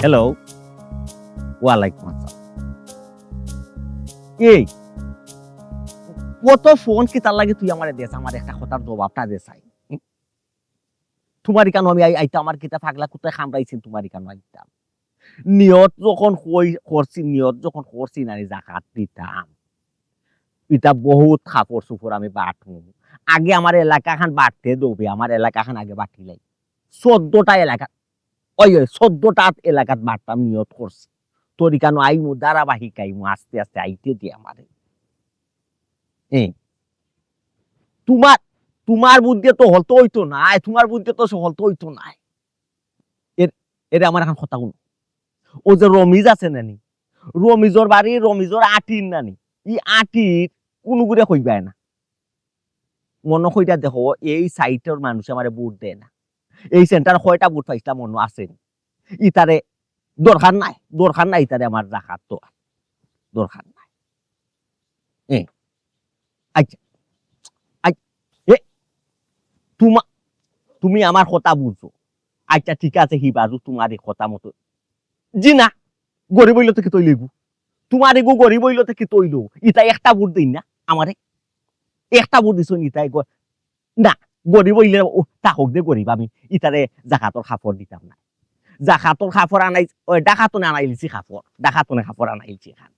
Hello, ওয়ালাইকুম আসসালাম। এই কত ফোন কি তার লাগে তুই আমার দেশ আমার একটা কথার জবাবটা দে চাই। তোমার কেন আমি আইতা আমার কিতা পাগলা কোথায় খামড়াইছেন তোমার কেন আইতাম নিয়ত যখন করছি নিয়ত যখন করছি না জাকাত দিতাম এটা বহুত কাপড় চুপড় আমি বাটুম আগে আমার এলাকা খান বাড়তে দেবে আমার এলাকা খান আগে বাটিলাই 14টা এলাকা ওই 14টা এলাকাত বাড়তাম নিয়ত করছি তোর কেন আইমু ধারাবাহিক আইমু আস্তে আস্তে আইতে দিয়ে আমারে তোমার তোমার বুদ্ধি তো হলতো হইতো নাই তোমার বুদ্ধি তো হলতো হইতো নাই এর আমার এখন কথা শুনো ও যে রমিজ আছে নানি রমিজর বাড়ি রমিজর আটির নানি ই আটির কোনো করে কইবাই না মনে কইটা দেখো এই সাইটের মানুষ আমার বুট দেয় না এই সেন্টার কয়টা বুট পাইছিলা মনে আছে ইতারে দরকার নাই ইতারে আমার রাখার তো দরকার নাই আচ্ছা তুমি আমার কথা বুঝো আচ্ছা ঠিক আছে হি বাজু তোমার এই কথা মতো জি না গরিব হইলো থেকে তৈল তোমার এগো গরিব হইলো থেকে তৈল ইটা একটা বুট দিন না আমারে একটা বুট দিছ ইটাই না গরিব হইলে তা হোক দে গরিব আমি ইটারে জাকাতর খাফর দিতাম না জাকাতর খাফর আনাই ডাকাতনে আনাইলিছি খাফর ডাকাতনে খাফর আনাইলিছি খান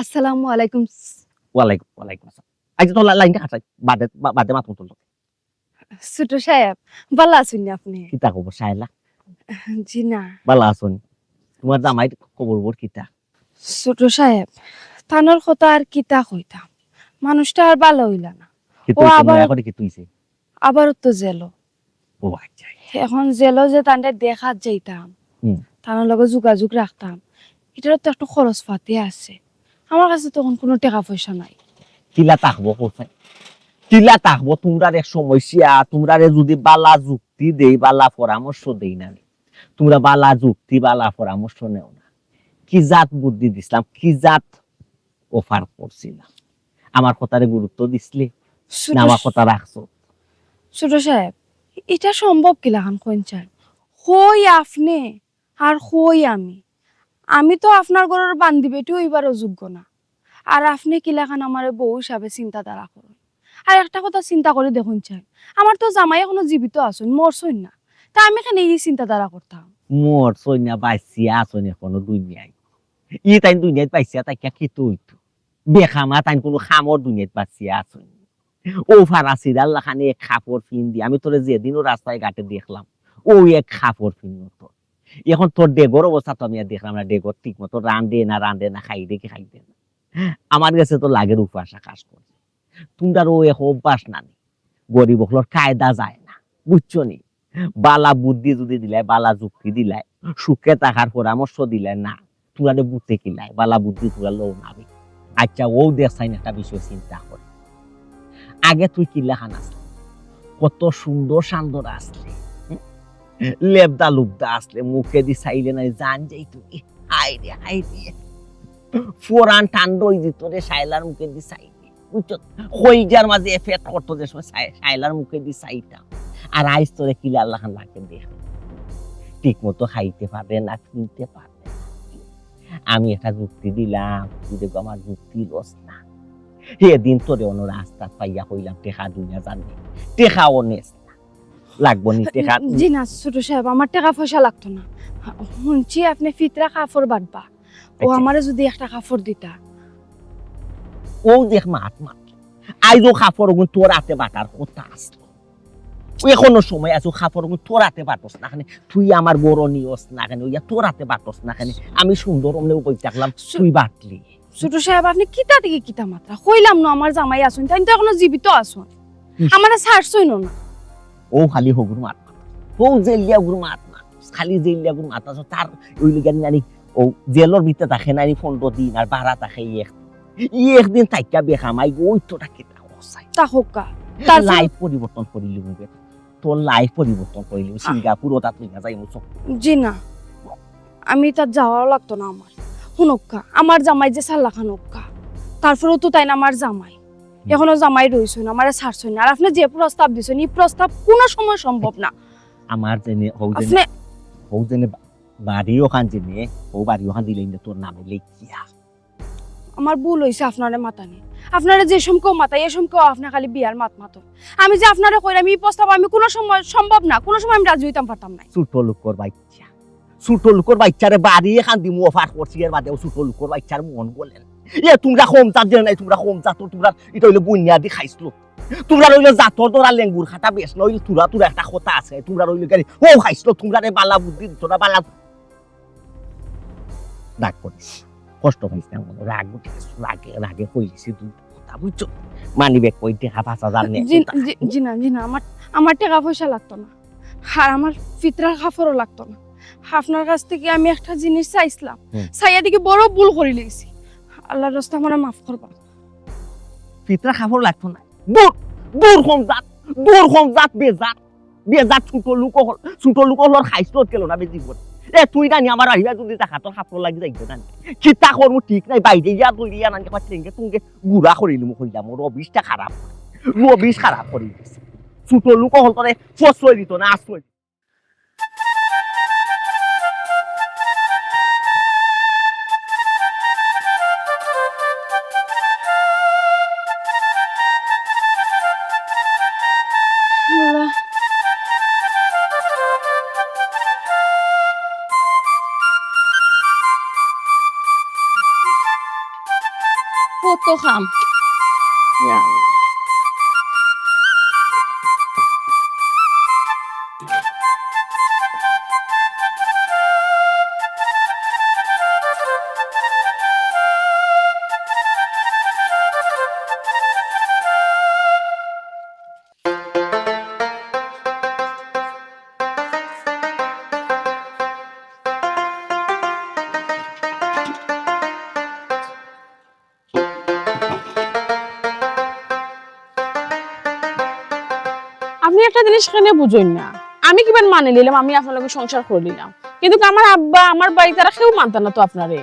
আসসালামু আলাইকুম। ওয়ালাইকুম আসসালাম আচ্ছা তো লাইনটা কাটাই বাদে মাত মতো ছোট সাহেব ভালো আছেন আপনি? কিতা খবর সাইলা জি না ভালো আছেন তোমার জামাই খবর বর কিতা ছোট সাহেব তানোর কথা আর কিতা কইতাম মানুষটা আর ভালো হইলা না কিতো এখন কি তুইছে আবার তো জেলো ও আচ্ছা এখন জেলো যে তান্ডে দেখাত যাইতাম তানোর লগে যোগাযোগ রাখতাম এটার তো একটা খরচ পাতি আছে আমার কাছে তখন কোনো টাকা পয়সা নাই কিলা তাকবো কোথায় কিলা তাকবো তোমরার এক সমস্যা তোমরারে যদি বালা যুক্তি দেই বালা পরামর্শ দেই না তোমরা বালা যুক্তি বালা পরামর্শ নেও না কি জাত বুদ্ধি দিছিলাম কি জাত অফার করছিলাম আমার কথারে গুরুত্ব দিছলে না আমার কথা রাখছো ছোট সাহেব এটা সম্ভব কিলা খান কইছেন হই আপনি আর হই আমি তো আপনার ঘরের বান্দি বেটি হইবারও যোগ্য না আর আপনি কিলাখান আমার বউ হিসাবে চিন্তাধারা করুন আর একটা কথা চিন্তা করে দেখুন চাই আমার তো জামাই এখনো জীবিত আছেন মরছই না তা আমি এখানে এই চিন্তাধারা করতাম মরছই না বাইসিয়া আছেন এখনো দুনিয়ায় ই তাই দুনিয়ায় পাইছিয়া তাই কি হইতো বেখামা তাই কোনো খামর দুনিয়ায় পাইছিয়া আছেন ও ফারাসির আল্লাহ খানে এক খাপড় ফিন দি আমি তোরে যেদিনও রাস্তায় ঘাটে দেখলাম ও এক খাপড় ফিন মতো এখন তোর ডেগর অবস্থা তো আমি আর দেখলাম না ডেগর ঠিক মতো রান্ধে না খাই দেখে খাইতে না আমার কাছে তো লাগের উপাস কাজ করছে তোমরা ও এক অভ্যাস না নি গরিব হলোর কায়দা যায় না বুঝছো নি বালা বুদ্ধি যদি দিলাই বালা যুক্তি দিলাই সুখে থাকার পরামর্শ দিলাই না তোরা বুঝতে কিলাই বালা বুদ্ধি তোরা লো নাবি আচ্ছা ও দেখছাই না একটা বিষয় চিন্তা করে আগে তুই কিল্লা খান আসলে কত সুন্দর সান্দর আসলে লেবদা লুবদা আসলে মুখে দি চাইলে না জান যাই তুই হাই রে ফোরান টান্ড ওই যে তোরে সাইলার মুখে দি চাইলে বুঝছো কইজার মাঝে এফেক্ট করতো যে সময় সাইলার মুখে দি চাইতাম আর আইস তোরে কিলা আল্লাহ খান লাগে দেখ ঠিক মতো খাইতে পারবে না কিনতে পারবে আমি একটা যুক্তি দিলাম তুই দেখো আমার যুক্তি লস না সেদিন তোরে অন্য রাস্তা পাইয়া কইলাম টেকা দুনিয়া জানবে টেকা অনেস্ট লাগবো নি টেকা জি না ছোট সাহেব আমার টাকা পয়সা লাগতো না শুনছি আপনি ফিতরা কাপড় বাটবা ও আমারে যদি একটা কাপড় দিতা ও দেখ মাত আইজো কাপড় তোর হাতে বাটার কথা আসলো এখনো সময় আছো কাপড় তোর হাতে বাটস না খানে তুই আমার বড় নিয়স না খানে ওইয়া তোর হাতে বাটস না খানে আমি সুন্দর অমনে বই থাকলাম তুই বাটলি ছোট সাহেব আপনি কিতা থেকে কিতা মাত্রা কইলাম না আমার জামাই আসুন তাই তো এখনো জীবিত আসুন আমার ছাড়ছই না ও খালি হগুর মাত ও জেলিয়া গুর মাত খালি জেলিয়া গুর মাত আছে তার ওই লিগান জানি ও জেলর ভিতরে থাকে না 15 দিন আর ভাড়া থাকে একদিন থাইকা বেখামাই ওই তোটা কিতা হসাই তা হোকা তার লাইফ পরিবর্তন করিলি মুবে তোর লাইফ পরিবর্তন করিলি সিঙ্গাপুর ওটা তুই না যাই মুছ জি না আমি তার যাওয়াও লাগতো না আমার হুনক্কা আমার জামাই যে সাল্লা খানক্কা তারপরেও তো তাই না আমার জামাই এখনো জামাই রইছেন আমারে ছাড়ছেন আর আপনি যে প্রস্তাব দিছেন এই প্রস্তাব কোনো সময় সম্ভব না আমার জেনে হৌ জেনে বাড়ি ওখান জেনে ও বাড়ি ওখান দিলে না তোর নামে লেখিয়া আমার ভুল হয়েছে আপনারে মাথা নিয়ে আপনারা যে সমকেও মাথা এ সমকেও আপনার খালি বিয়ার মাত মাতো আমি যে আপনারা কইলাম এই প্রস্তাব আমি কোনো সময় সম্ভব না কোনো সময় আমি রাজি হইতাম পারতাম না ছোট লোকর বাচ্চা ছোট লোকর বাচ্চারে বাড়ি এখান দিমু অফার করছি এর বাদেও ছোট লোকর বাচ্চার মন বলেন এ তোমরা কম জাত যে নাই তোমরা কম জাত তোমরা এটা হইলে বুনিয়াদি খাইছিল তোমরা রইলে জাতর তোরা লেঙ্গুর খাতা বেশ নইল তোরা তোরা একটা কথা আছে তোমরা রইলে গাড়ি ও খাইছিল তোমরা রে বালা বুদ্ধি তোরা বালা রাগ করিস কষ্ট পাইস না মনে রাগ উঠিস রাগে রাগে কইছি তুই কথা বুঝছো মানি ব্যাগ কই দেখা 5,000 নে জি না আমার টাকা পয়সা লাগতো না আর আমার ফিতরার কাপড়ও লাগতো না আপনার কাছ থেকে আমি একটা জিনিস চাইছিলাম চাইয়া দিকে বড় ভুল করে লেগেছি আল্লাহর রাস্তা আমার মাফ করবা ফিতরা খাবার লাগতো না দূর কম জাত বেজাত ছোট লোক হল খাইছিল কেন না বেজি এ তুই জানি আমার আহিবা যদি দেখা তোর খাপড় লাগি যাইতো জানি চিন্তা করবো ঠিক নাই বাইরে ইয়া তুই ইয়া নাকি পাচ্ছি তুমি গুড়া করিলি মোক হইলাম মোর অবিশটা খারাপ অবিশ খারাপ করে দিছে ছোট লোক হল তোরে ফসল দিত না আশ্রয় আল্লাহ কত খাম আপনি একটা জিনিস এখানে বুঝুন না আমি কিভাবে মানে নিলাম আমি আপনার লগে সংসার করে নিলাম কিন্তু আমার আব্বা আমার বাড়ি তারা কেউ মানত না তো আপনারে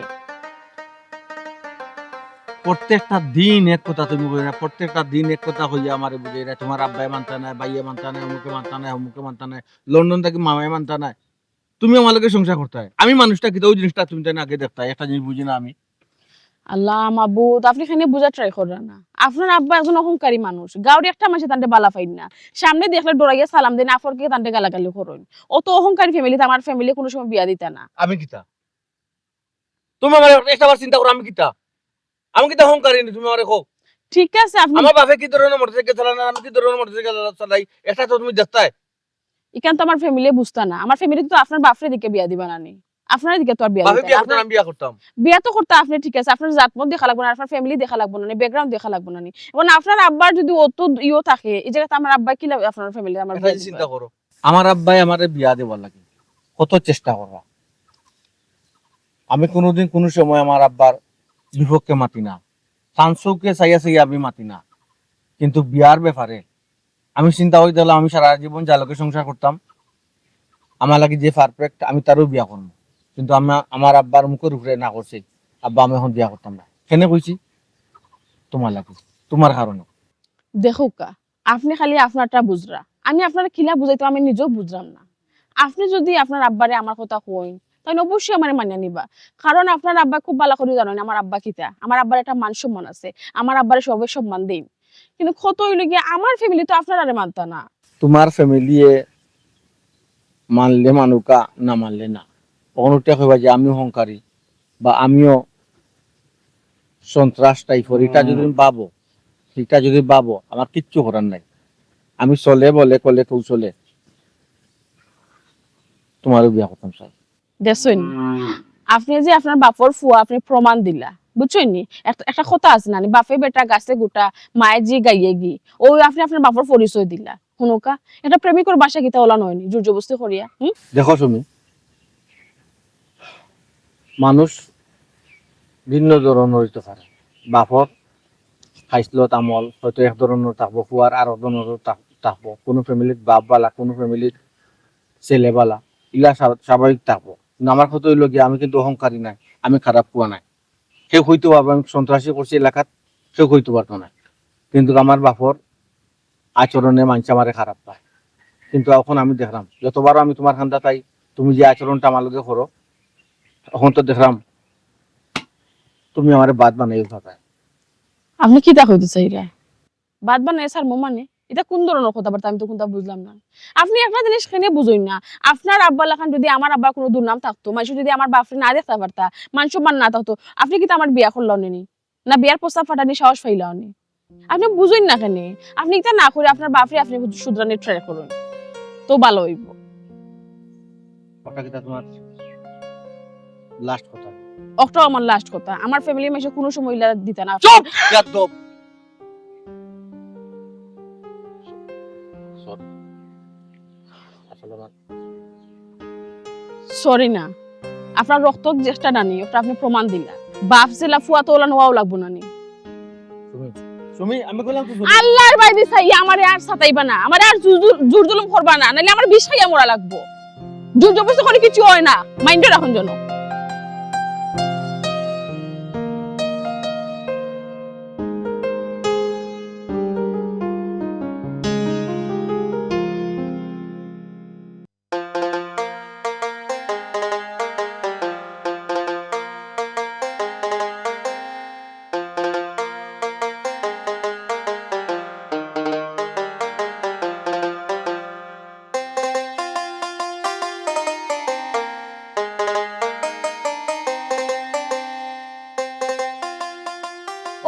প্রত্যেকটা দিন এক কথা তুমি বুঝে না প্রত্যেকটা দিন এক কথা হইয়া আমার বুঝে না তোমার আব্বাই মানতা নাই ভাইয়া মানতা নাই অমুকে মানতা নাই লন্ডন থেকে মামাই মানতা নাই তুমি আমার লগে সংসার করতে হয় আমি মানুষটা কি ওই জিনিসটা তুমি তাই না আগে দেখতে একটা জিনিস বুঝি না আমি আল্লাহ মাবুদ আপনি এখানে বোঝা ট্রাই করেন না আপনার আব্বা একজন অহংকারী মানুষ গাউরি একটা মাসে তান্ডে বালা পাইন না সামনে দেখলে ডরাইয়া সালাম দেন আফরকে তান্ডে গালাগালি করুন অত অহংকারী ফ্যামিলিতে আমার ফ্যামিলি কোনো সময় বিয়া দিতে না আমি কিতা তুমি আমার একটা বার চিন্তা করো আমি কিতা অহংকারী নি তুমি আমারে কও ঠিক আছে আপনি আমার বাপে কি ধরনের মোটরসাইকেল চালায় না আমি কি ধরনের মোটরসাইকেল চালাই এটা তো তুমি দেখতাই ইকান তো আমার ফ্যামিলি বুঝতা না আমার ফ্যামিলি তো আপনার বাপরে দিকে বিয়া দিবা না নি আপনার দিকে তো আর বিয়া বাপে দিতে বিয়া না। করতাম আমি বিয়া করতাম বিয়া তো করতে আপনি ঠিক আছে আপনার জাতমত দেখা লাগবে না আপনার ফ্যামিলি দেখা লাগবে না ব্যাকগ্রাউন্ড দেখা লাগবে না এবং আপনার আব্বার যদি অত ইও থাকে এই জায়গাতে আমার আব্বা কি লাগবে আপনার ফ্যামিলি আমার এটা চিন্তা করো আমার আব্বাই আমারে বিয়া দেবার লাগে কত চেষ্টা করবা আমি কোনোদিন কোনো সময় আমার আব্বার বিপক্ষে মাতি না সানসুকে চাইয়া আমি মাতি না কিন্তু বিয়ার ব্যাপারে আমি চিন্তা করে দিলাম আমি সারা জীবন জালকে সংসার করতাম আমার লাগে যে পারফেক্ট আমি তারও বিয়া করবো কিন্তু আমার আব্বার মুখের উপরে না করছে আব্বা আমি এখন বিয়া করতাম না কেন কইছি তোমার লাগে তোমার কারণে দেখো কা আপনি খালি আপনারটা বুঝরা আমি আপনার খিলা বুঝাইতো আমি নিজেও বুঝলাম না আপনি যদি আপনার আব্বারে আমার কথা কইন তাহলে অবশ্যই আমার মানিয়ে নিবা কারণ আপনার আব্বা খুব ভালো করে জানেন আমার আব্বা কিতা আমার আব্বার একটা মান সম্মান আছে আমার আব্বারে সবাই সম্মান দেই কিন্তু কত হইল গিয়ে আমার ফ্যামিলি তো আপনার আরে মানতা না তোমার ফ্যামিলিয়ে মানলে মানুকা না মানলে না কখনোটা কইবা যে আমিও অহংকারী বা আমিও সন্ত্রাস টাইপের এটা যদি ভাবো আমার কিচ্ছু করার নাই আমি চলে বলে কলে কৌশলে তোমারও বিয়া করতাম স্যার দেখছেন আপনি যে আপনার বাপর ফুয়া আপনি প্রমাণ দিলা বুঝছেন নি একটা কথা আছে না বাপে বেটা গাছে গোটা মায়ের জি গাইয়ে গি ওই আপনি আপনার বাপর পরিচয় দিলা হুনকা এটা প্রেমিকর বাসা কিতা ওলা নয়নি জোর জবস্তি করিয়া দেখো তুমি মানুষ ভিন্ন ধরনের হইতে পারে বাপর খাইছিল তামল হয়তো এক ধরনের থাকবো ফুয়ার আর ধরনের থাকবো কোনো ফ্যামিলির বাপ বালা কোনো ফ্যামিলির ছেলে বালা ইলা স্বাভাবিক থাকবো কিন্তু আমার কথা হইলো গিয়ে আমি কিন্তু অহংকারী নাই আমি খারাপ পুয়া নাই কেউ হইতে পারবো আমি সন্ত্রাসী করছি এলাকাত কেউ হইতে পারতো না কিন্তু আমার বাপর আচরণে মানুষ আমারে খারাপ পায় কিন্তু এখন আমি দেখলাম যতবার আমি তোমার খান্দা তাই তুমি যে আচরণটা আমার লগে করো এখন তো দেখলাম তুমি আমার বাদ বানাই থাকা। আপনি কি তা কইতে চাইরা বাদ বানায় স্যার মানে এটা কোন ধরনের কথাবার্তা আমি তো কোনটা বুঝলাম না। আপনি একটা জিনিস কেনে বুঝুই না, আপনার আব্বা লাখান যদি আমার আব্বার কোনো দুর্নাম থাকতো, মানুষ যদি আমার বাপরে না দেখতে পারতা, মান সম্মান না থাকতো, আপনি কি আমার বিয়া করলাও নি না বিয়ার প্রস্তাব ফাটানি সাহস পাইলাও নি? আপনি বুঝুই না কেন? আপনি এটা না করে আপনার বাপরে আপনি শুধরানোর ট্রাই করুন, তো ভালো হইব। ওটা কি তোমার লাস্ট কথা? ওটাও আমার লাস্ট কথা। আমার ফ্যামিলির মেশে কোনো সময় ইলা দিতে না। চুপ ইয়াদব। সরি না, আপনার রক্ত চেষ্টা না নেই, ওটা আপনি প্রমাণ দিলা। বাপ জেলা ফুয়া তো ওলা নোয়াও লাগবো না নি। তুমি আমি কইলাম তো আল্লাহর বাইরে চাই আমারে আর সাতাইবা না, আমারে আর জোর জুলুম করবা না, নাইলে আমার বিষ খাইয়া মরা লাগবো। জোর জবরদস্তি করে কিছু হয় না, মাইন্ডে রাখুন যেন।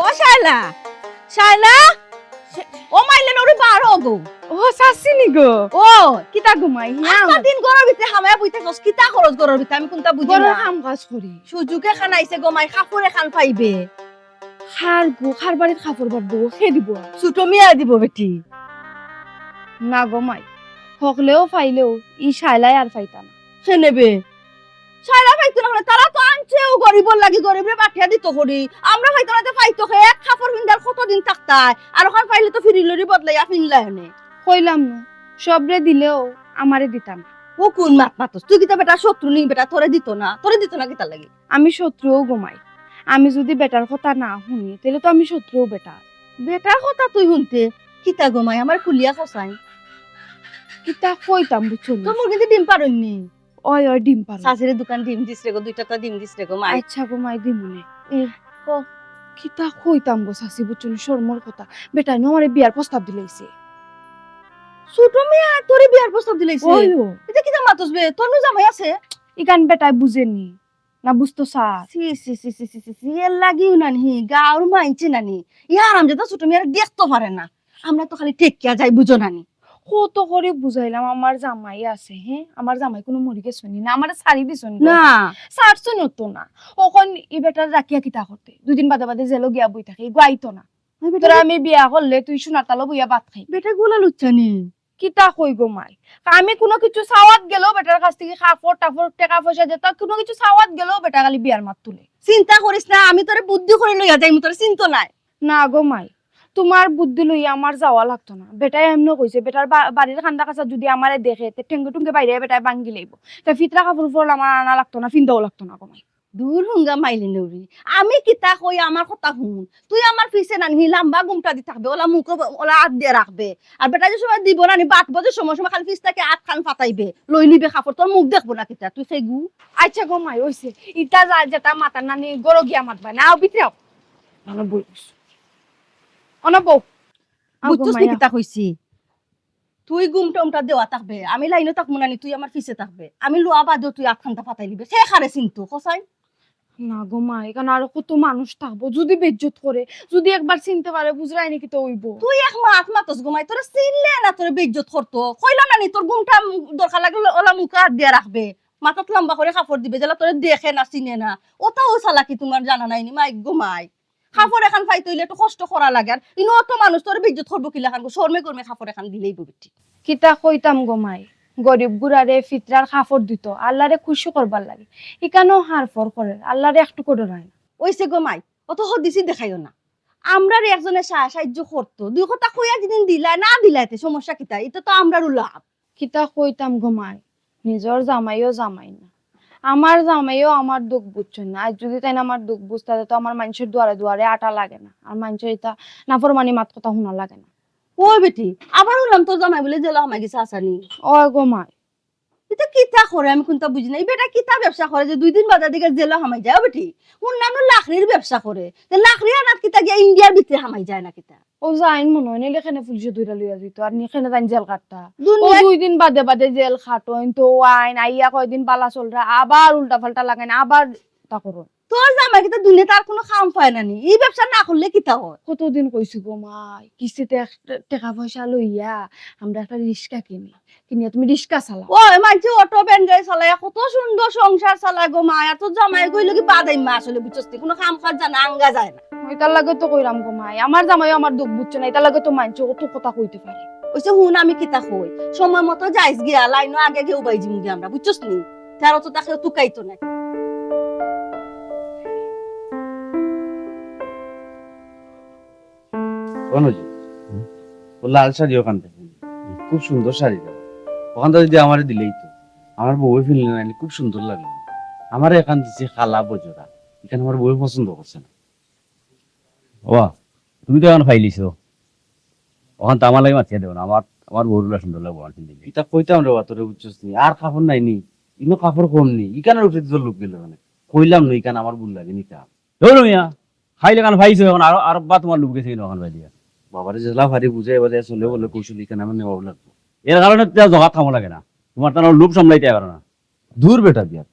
ও শায়লা, শায়লা, ও মাইলে নরে বার হগো। ও সাসিনি গো, ও কিতা ঘুমাই আজকা দিন গরর ভিতরে হামায়া বইতে গস কিতা খরচ গরর ভিতরে আমি কোনটা বুঝি বড় না। কাম কাজ করি। সুজুকে খানাইছে গো মাই কাপড়ে খান পাইবে। খার গো, খার বাড়ির কাপড় বাড়বো খে দিব। ছোট মিয়া দিব বেটি। না গো মাই, হকলেও ফাইলেও ই শাইলাই আর ফাইতা না। সে নেবে শায়লা পাইতো না, তারা তো আনছেও গরিবর লাগি, গরিবরে পাঠিয়া দিত করি। আমরা পাইতো না, পাইতো খে এক কাপড় পিন্দার কতদিন থাকতাই, আর ওখান পাইলে তো ফিরিলরি বদলাইয়া ফিনলাই হনে। কইলাম না, সবরে দিলেও আমারে দিতাম। ও কোন মাত মাতস, তুই কিতা বেটা শত্রু নি বেটা, তোরে দিত না কিতা লাগি? আমি শত্রুও ঘুমাই। আমি যদি বেটার কথা না শুনি তাহলে তো আমি শত্রুও বেটা। বেটার কথা তুই শুনতে কিতা গমাই আমার কুলিয়া খসাই। কিতা কইতাম বুঝছো তো মোর কিন্তু ডিম পারুননি। ওই ওই ডিম পারো। শাশুড়ির দোকান ডিম দিস রে গো, দুইটা তো ডিম দিস রে গো মাই। আচ্ছা গো মাই দিমুনে। কো। কিতা কইতাম গো শাশি বুঝছো শর্মর কথা। বেটা নো আমারে বিয়ার প্রস্তাব দিলাইছে। ছোট মেয়ে তোরে বিয়ার প্রস্তাব দিলাইছে? ওইও এটা কিতা মাতস বে, তোর নু জামাই আছে? ইগান বেটাই বুঝেনি না, বুঝতো sir. C C C C C C এর লাগিও নানি গাঁর মাইনছে নানি। ইয়ার আম যেটা ছোট মেয়ে দেখতে পারে না, আমরা তো খালি টেকিয়া যাই বুঝো নানি। কত করে বুঝাইলাম আমার জামাই আছে। হ্যাঁ, আমার জামাই কোনো মরি গেছে না, আমার শাড়ি দিছ না সারছো নতো না। ওখন ই বেটার রাখিয়া কিতা করতে, দুদিন বাদে বাদে জেলো গিয়া বই থাকে, গাইতো না। তোরা আমি বিয়া করলে তুই সোনার তালো বইয়া ভাত খাই। বেটা গোলা লুচ্ছানি কিতা কই গো মাই, আমি কোনো কিছু চাওয়াত গেলেও বেটার কাছ থেকে কাপড় টাপড় টাকা পয়সা যেত, কোনো কিছু চাওয়াত গেলেও বেটা খালি বিয়ার মাত তুলে। চিন্তা করিস না, আমি তোরে বুদ্ধি করে লইয়া যাই, তোর চিন্তা নাই। না গো মাই, তোমার বুদ্ধি লইয়া আমার যাওয়া লাগতো না। বেটাই এমন কইছে, বেটার বাড়ির খান্দা কাছা যদি আমারে দেখে ঠেঙ্গে টুঙ্গে বাইরে বেটাই ভাঙ্গি লইব। তা ফিতরা কাপড় পর আমার আনা লাগতো না, ফিন্দাও লাগতো না গো মাই। দূর হুঙ্গা মাইলি নৌরি, আমি কিতা কই আমার কথা শুন। তুই আমার পিছে নানি লাম্বা গুমটা দি থাকবে, ওলা মুখ ওলা হাত দিয়ে রাখবে। আর বেটা যে সময় দিব নানি বাট বজে সময় সময় খালি পিছটাকে আট খান ফাটাইবে, লই লিবে কাপড়, তোর মুখ দেখবো না কিতা তুই সেই গু। আচ্ছা গো মাই হইছে, ইটা যা যেটা মাতার নানি গরো গিয়া মাতবা না, আও বিতরাও মানে বইস অনবো। বুঝছস নি কিতা কইছি? তুই গুমটা উমটা দেওয়া থাকবে, আমি লাইনে থাকবো নানি, তুই আমার পিছে থাকবে। আমি লোয়া বাদেও তুই আট খানটা ফাটাই লিবে, সে খারে চিন্তু কসাই। না গো মাই, কারণ আরো কত মানুষ থাকবো, যদি বেজ্জত করে, যদি একবার চিনতে পারে বুঝরাই নাকি তো হইব। তুই এক মাত মাতস ঘুমাই, তোরা চিনলে না তোর বেজ্জত করতো। কইলা নানি তোর গুমটা দরকার লাগলে ওলা মুখে হাত দিয়ে রাখবে, মাথাত লম্বা করে কাপড় দিবে, যেলা তোরে দেখে না চিনে না। ওটাও চালাকি তোমার জানা নাই নি মাই ঘুমাই। কাপড় এখান ফাই তৈলে একটু কষ্ট করা লাগে, আর ইনো অত মানুষ তোর বেজ্জত করবো কিলা খান, শর্মে কর্মে কাপড় এখান দিলেই বেটি। কিতা কইতাম গো মাই, গরিব গুড়ারে ফিতরার কাপড় দিত, আল্লাহরে খুশি করবার লাগে। ইকানো হার ফর করে, আল্লাহরে একটু করে নাই। ওইসে ঘুমাই, অত হদিসি দেখাইও না। আমরা একজনে সাহায্য করতো, দুই কথা কইয়া যেদিন দিলাই না দিলাইতে সমস্যা কিতা, এটা তো আমরার লাভ। কিতা কইতাম গো মাই, নিজর জামাইও জামাই না, আমার জামাইও আমার দুঃখ বুঝছেন না। আর যদি তাই না আমার দুঃখ বুঝতে তো আমার মানুষের দুয়ারে দুয়ারে আটা লাগে না, আর মানুষের এটা নাফরমানি মাত কথা শোনা লাগে না। ওই বেটি আবার হলাম তোর জামাই বলে জেলা আমায় গেছে আসানি। ও গো মাই, এটা কিতা করে আমি কোনটা বুঝি না। এই বেটা কিতা ব্যবসা করে যে 2 দিন বাজার দিকে জেলা হামাই যায় বেটি? অন্যান্য লাখরির ব্যবসা করে। তে লাখরি আনাত কিতা গিয়া ইন্ডিয়ার ভিতরে হামাই যায় না কিতা? ও যাইন মনে হয় নাইলে এখানে পুলিশে ধইরা লইয়া দিত আর নিখানে যাইন জেল কাটতা ও দুনিয়া 2 দিন বাদে বাদে জেল খাটোইন তো আইন আইয়া কয়দিন পালা চলরা আবার উল্টা পাল্টা লাগাইন আবার তা করো তোর জামাই কিতা দুনিয়া তার কোনো কাম পায় না নি। এই ব্যবসা না করলে কিতা হয়? কতদিন কইছি গো মাই কিস্তিতে টাকা পয়সা লইয়া আমরা একটা রিক্সা কিনিয়া তুমি রিক্সা চালাও ওই মানছে অটো ভ্যান গাড়ি চালায় কত সুন্দর সংসার চালায় গো মা। আর তোর জামাই কইলো কি বাদাই মা আসলে বুঝছস নি, কোনো কাম কাজ জানা আঙ্গা যায় না। এটার লাগে তো কইরাম গো মাই আমার জামাইও আমার দুঃখ বুঝছে না এটার লাগে তো মানছে কত কথা কইতে পারে ওইসে হুন আমি কিতা কই সময় মতো যাইস গিয়া লাইনো আগে গিয়ে উবাই জিম গিয়া আমরা বুঝছস নি। তার তো তাকে তুকাইতো না। অনুজি ও লাল শাড়ি ওখান থেকে খুব সুন্দর শাড়ি দেবো ওখান থেকে যদি আমারে দিলেই তো আমার বউ ফিরলে নাইলে খুব সুন্দর লাগলো আমার এখান দিচ্ছে খালা বজরা এখানে আমার বউ পছন্দ করছে না ও তুমি তো এখন ফাইলিছো ওখান তো আমার লাগে মাতিয়ে দেবো না আমার বউগুলো সুন্দর লাগবো আমার কিন্তু এটা কইতাম রে বাতরে বুঝছস নি আর কাপড় নাই নি ইনো কাপড় কম নি ইখানের উপরে তো লোক গেল মানে কইলাম না ইখান আমার ভুল লাগে নিতাম ধরো মিয়া খাইলে কারণ ফাইছো এখন আর বা তোমার লোক গেছে কিনা ওখান দিয়া বাবারে জেলা ভারী বুঝে এবারে চলে বলে কৌশল ইখানে আমার নেওয়া লাগবে এর কারণে জগাত খামো লাগে না তোমার তো লোভ সামলাইতে পারো না দূর বেটা বিয়ার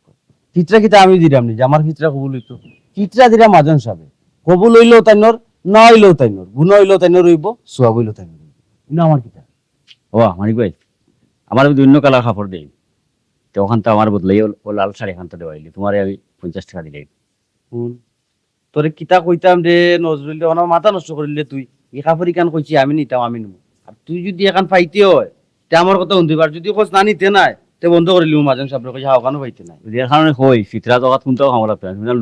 চিত্রা কিতা আমি দিলাম নি যে আমার চিত্রা কবুল হইতো চিত্রা দিলাম মাজন সাবে কবুল হইলেও তাই নর না হইলেও তাই নর গুণ হইলেও তাই নর রইব সোয়াব হইলেও তাই নর না আমার কিতা ও মানিক ভাই আমার যদি অন্য কালার কাপড় দেই তো ওখান তো আমার বদলাই ও লাল শাড়ি এখান তো দেওয়াইলি তোমার আমি 50 টাকা দিলে শুন তোরে কিতা কইতাম রে নজরুল আমার মাথা নষ্ট করিলে তুই এই কাপড় ইকান কইছি আমি নিতাম আমি নেবো আর তুই যদি এখান পাইতে হয় তে আমার কথা শুনতে পার যদি কোচ না নিতে নাই তে বন্ধ করে লিও মাজন সাহেব কইছে হাও কানো পাইতে নাই এর কারণে কই ফিতরা জগাত কোনটাও খামো লাগবে না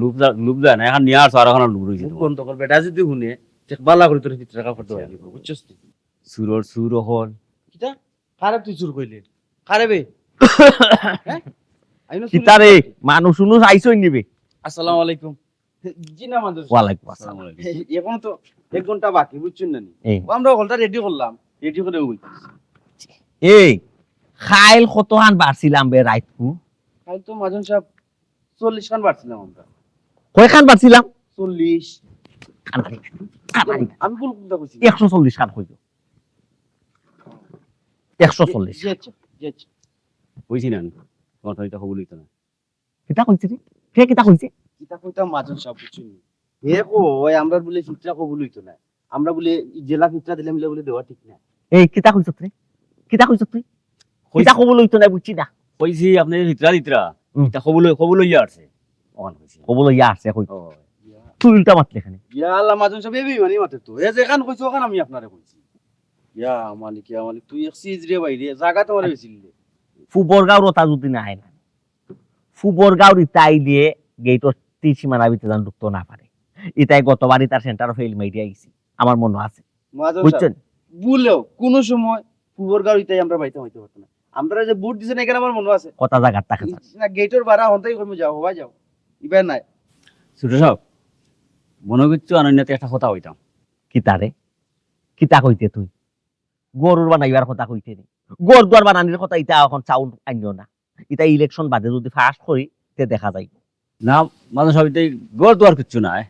লোভ যায় না এখন নিয়ে আসো আর এখন লোভ রয়েছে মুখ বন্ধ কর বেটা যদি শুনে তে বালা করে তোর চিত্রা কাপড় দেওয়া দিব বুঝছস তুই সুর হল কিতা কারে তুই চুর কইলে কারে বে হ্যাঁ আইনো কিতারে মানুষ উনুস আইসই নিবে। আসসালামু আলাইকুম জি না মাজন ওয়ালাইকুম আসসালাম। এখন তো 1 ঘন্টা বাকি বুঝছেন না নি এই আমরা হলটা রেডি করলাম রেডি করে ওই এই খাইল কতখান বাড়ছিলাম বে রাইতকু কাল তো মাজন সাহেব 40 খান বাড়ছিলাম আমরা কয়খান বাড়ছিলাম 40 কানারি আমি ভুল কথা কইছি 140 খান কইতো 140 জি আচ্ছা জি আচ্ছা কইছি না তোমার তো এটা কবুল হইতো না কিতা কইছে রে কে কিতা কইছে কিতা কইতাম মাজন সাহেব বুঝছেন হে কো ওই আমরা বলে চিত্রা কবুল হইতো না আমরা বলে জেলা চিত্রা দিলে মিলে বলে দেওয়া ঠিক না এই কিতা কইছ রে কিতা কইছ তুই কিতা কবুল হইতো না বুঝছি না কইছি আপনি দিতরা হুম। এটা কবুল হইয়া আছে ওখান কইছি কবুল ইয়া আছে কই ও তুই উল্টা মাতলে এখানে ইয়া আল্লাহ মাজন সাহেব এবি মানে মাতে তো এ যেখান কইছো ওখান আমি আপনারে কইছি ইয়া মালিক তুই এক সিজ রে বাইরে জায়গা তোমার হইছিল ফুবরগাঁও রতা যদি না হয় না ফুবরগাঁও ইতাই দিয়ে গেটর তীর সীমানার ভিতরে যান ঢুকতে না পারে ইতাই গতবারই তার সেন্টার ফেল মাইরিয়া গেছি আমার মনে আছে মাজন সাহেব বুঝছেন বলেও কোনো সময় পুবর গাড়িটাই আমরা বাইতে হইতে পারতাম না আমরা যে বুট দিছেন এখানে আমার মনে আছে কত জায়গার টাকা না গেটের ভাড়া হন্তাই কমে যাও হবাই যাও ইবার নাই ছোট সব মনে করছো অনন্যতে একটা কথা হইতাম কিতারে কিতা কইতে তুই গরুর বানাইবার কথা কইতে নি গর দুয়ার বানানির কথা ইটা এখন চাউল আনিও না ইটা ইলেকশন বাদে যদি ফার্স্ট করি তে দেখা যায় না মানুষ সবিতাই গড় দুয়ার কিচ্ছু নাই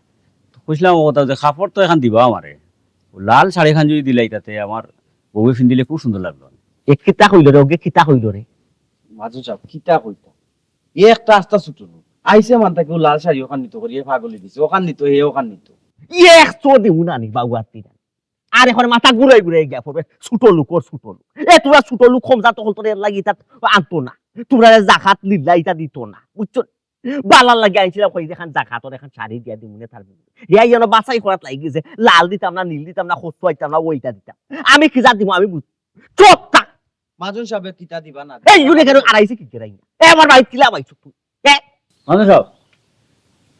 কইছিলাম ও কথা যে কাপড় তো এখন দিবা আমারে ও লাল শাড়ি খান যদি দিলাই তাতে আমার বউ ফিন্দিলে খুব সুন্দর লাগলো এ কিতা কইল রে ওকে কিতা কইল রে মাঝু চাপ কিতা কইতা এ একটা আস্তা ছুটলো আইসে মানতা কেউ লাল শাড়ি ওখান নিত করি পাগলি দিছে ওখান নিত হে ওখান নিত এক চো দেউ না নি বাউয়াতি আর এখন মাথা ঘুরাই ঘুরাই গিয়া পড়বে ছোট লোক ওর ছোট লোক এ তোরা ছোট লোক কম যা তখন তোর লাগি তা আনতো না তোরা জাকাত লিল্লা ইটা দিত না বুঝছো বালার লাগে আইছিলাম কই দেখান জাকাতর এখন শাড়ি দিয়া দিমুনে তার ইয়া যেন বাছাই করাত লাগি গেছে লাল দিতাম না নীল দিতাম না খসু আইতাম না ওইটা দিতাম আমি কি যা দিব আমি বুঝ চোখটা মাজন সাহেব কিতা দিবা না এই ইউনে কেন আড়াইছে কি কেরাই এ আমার ভাই কিলা বাইছো তুই মানুষ সব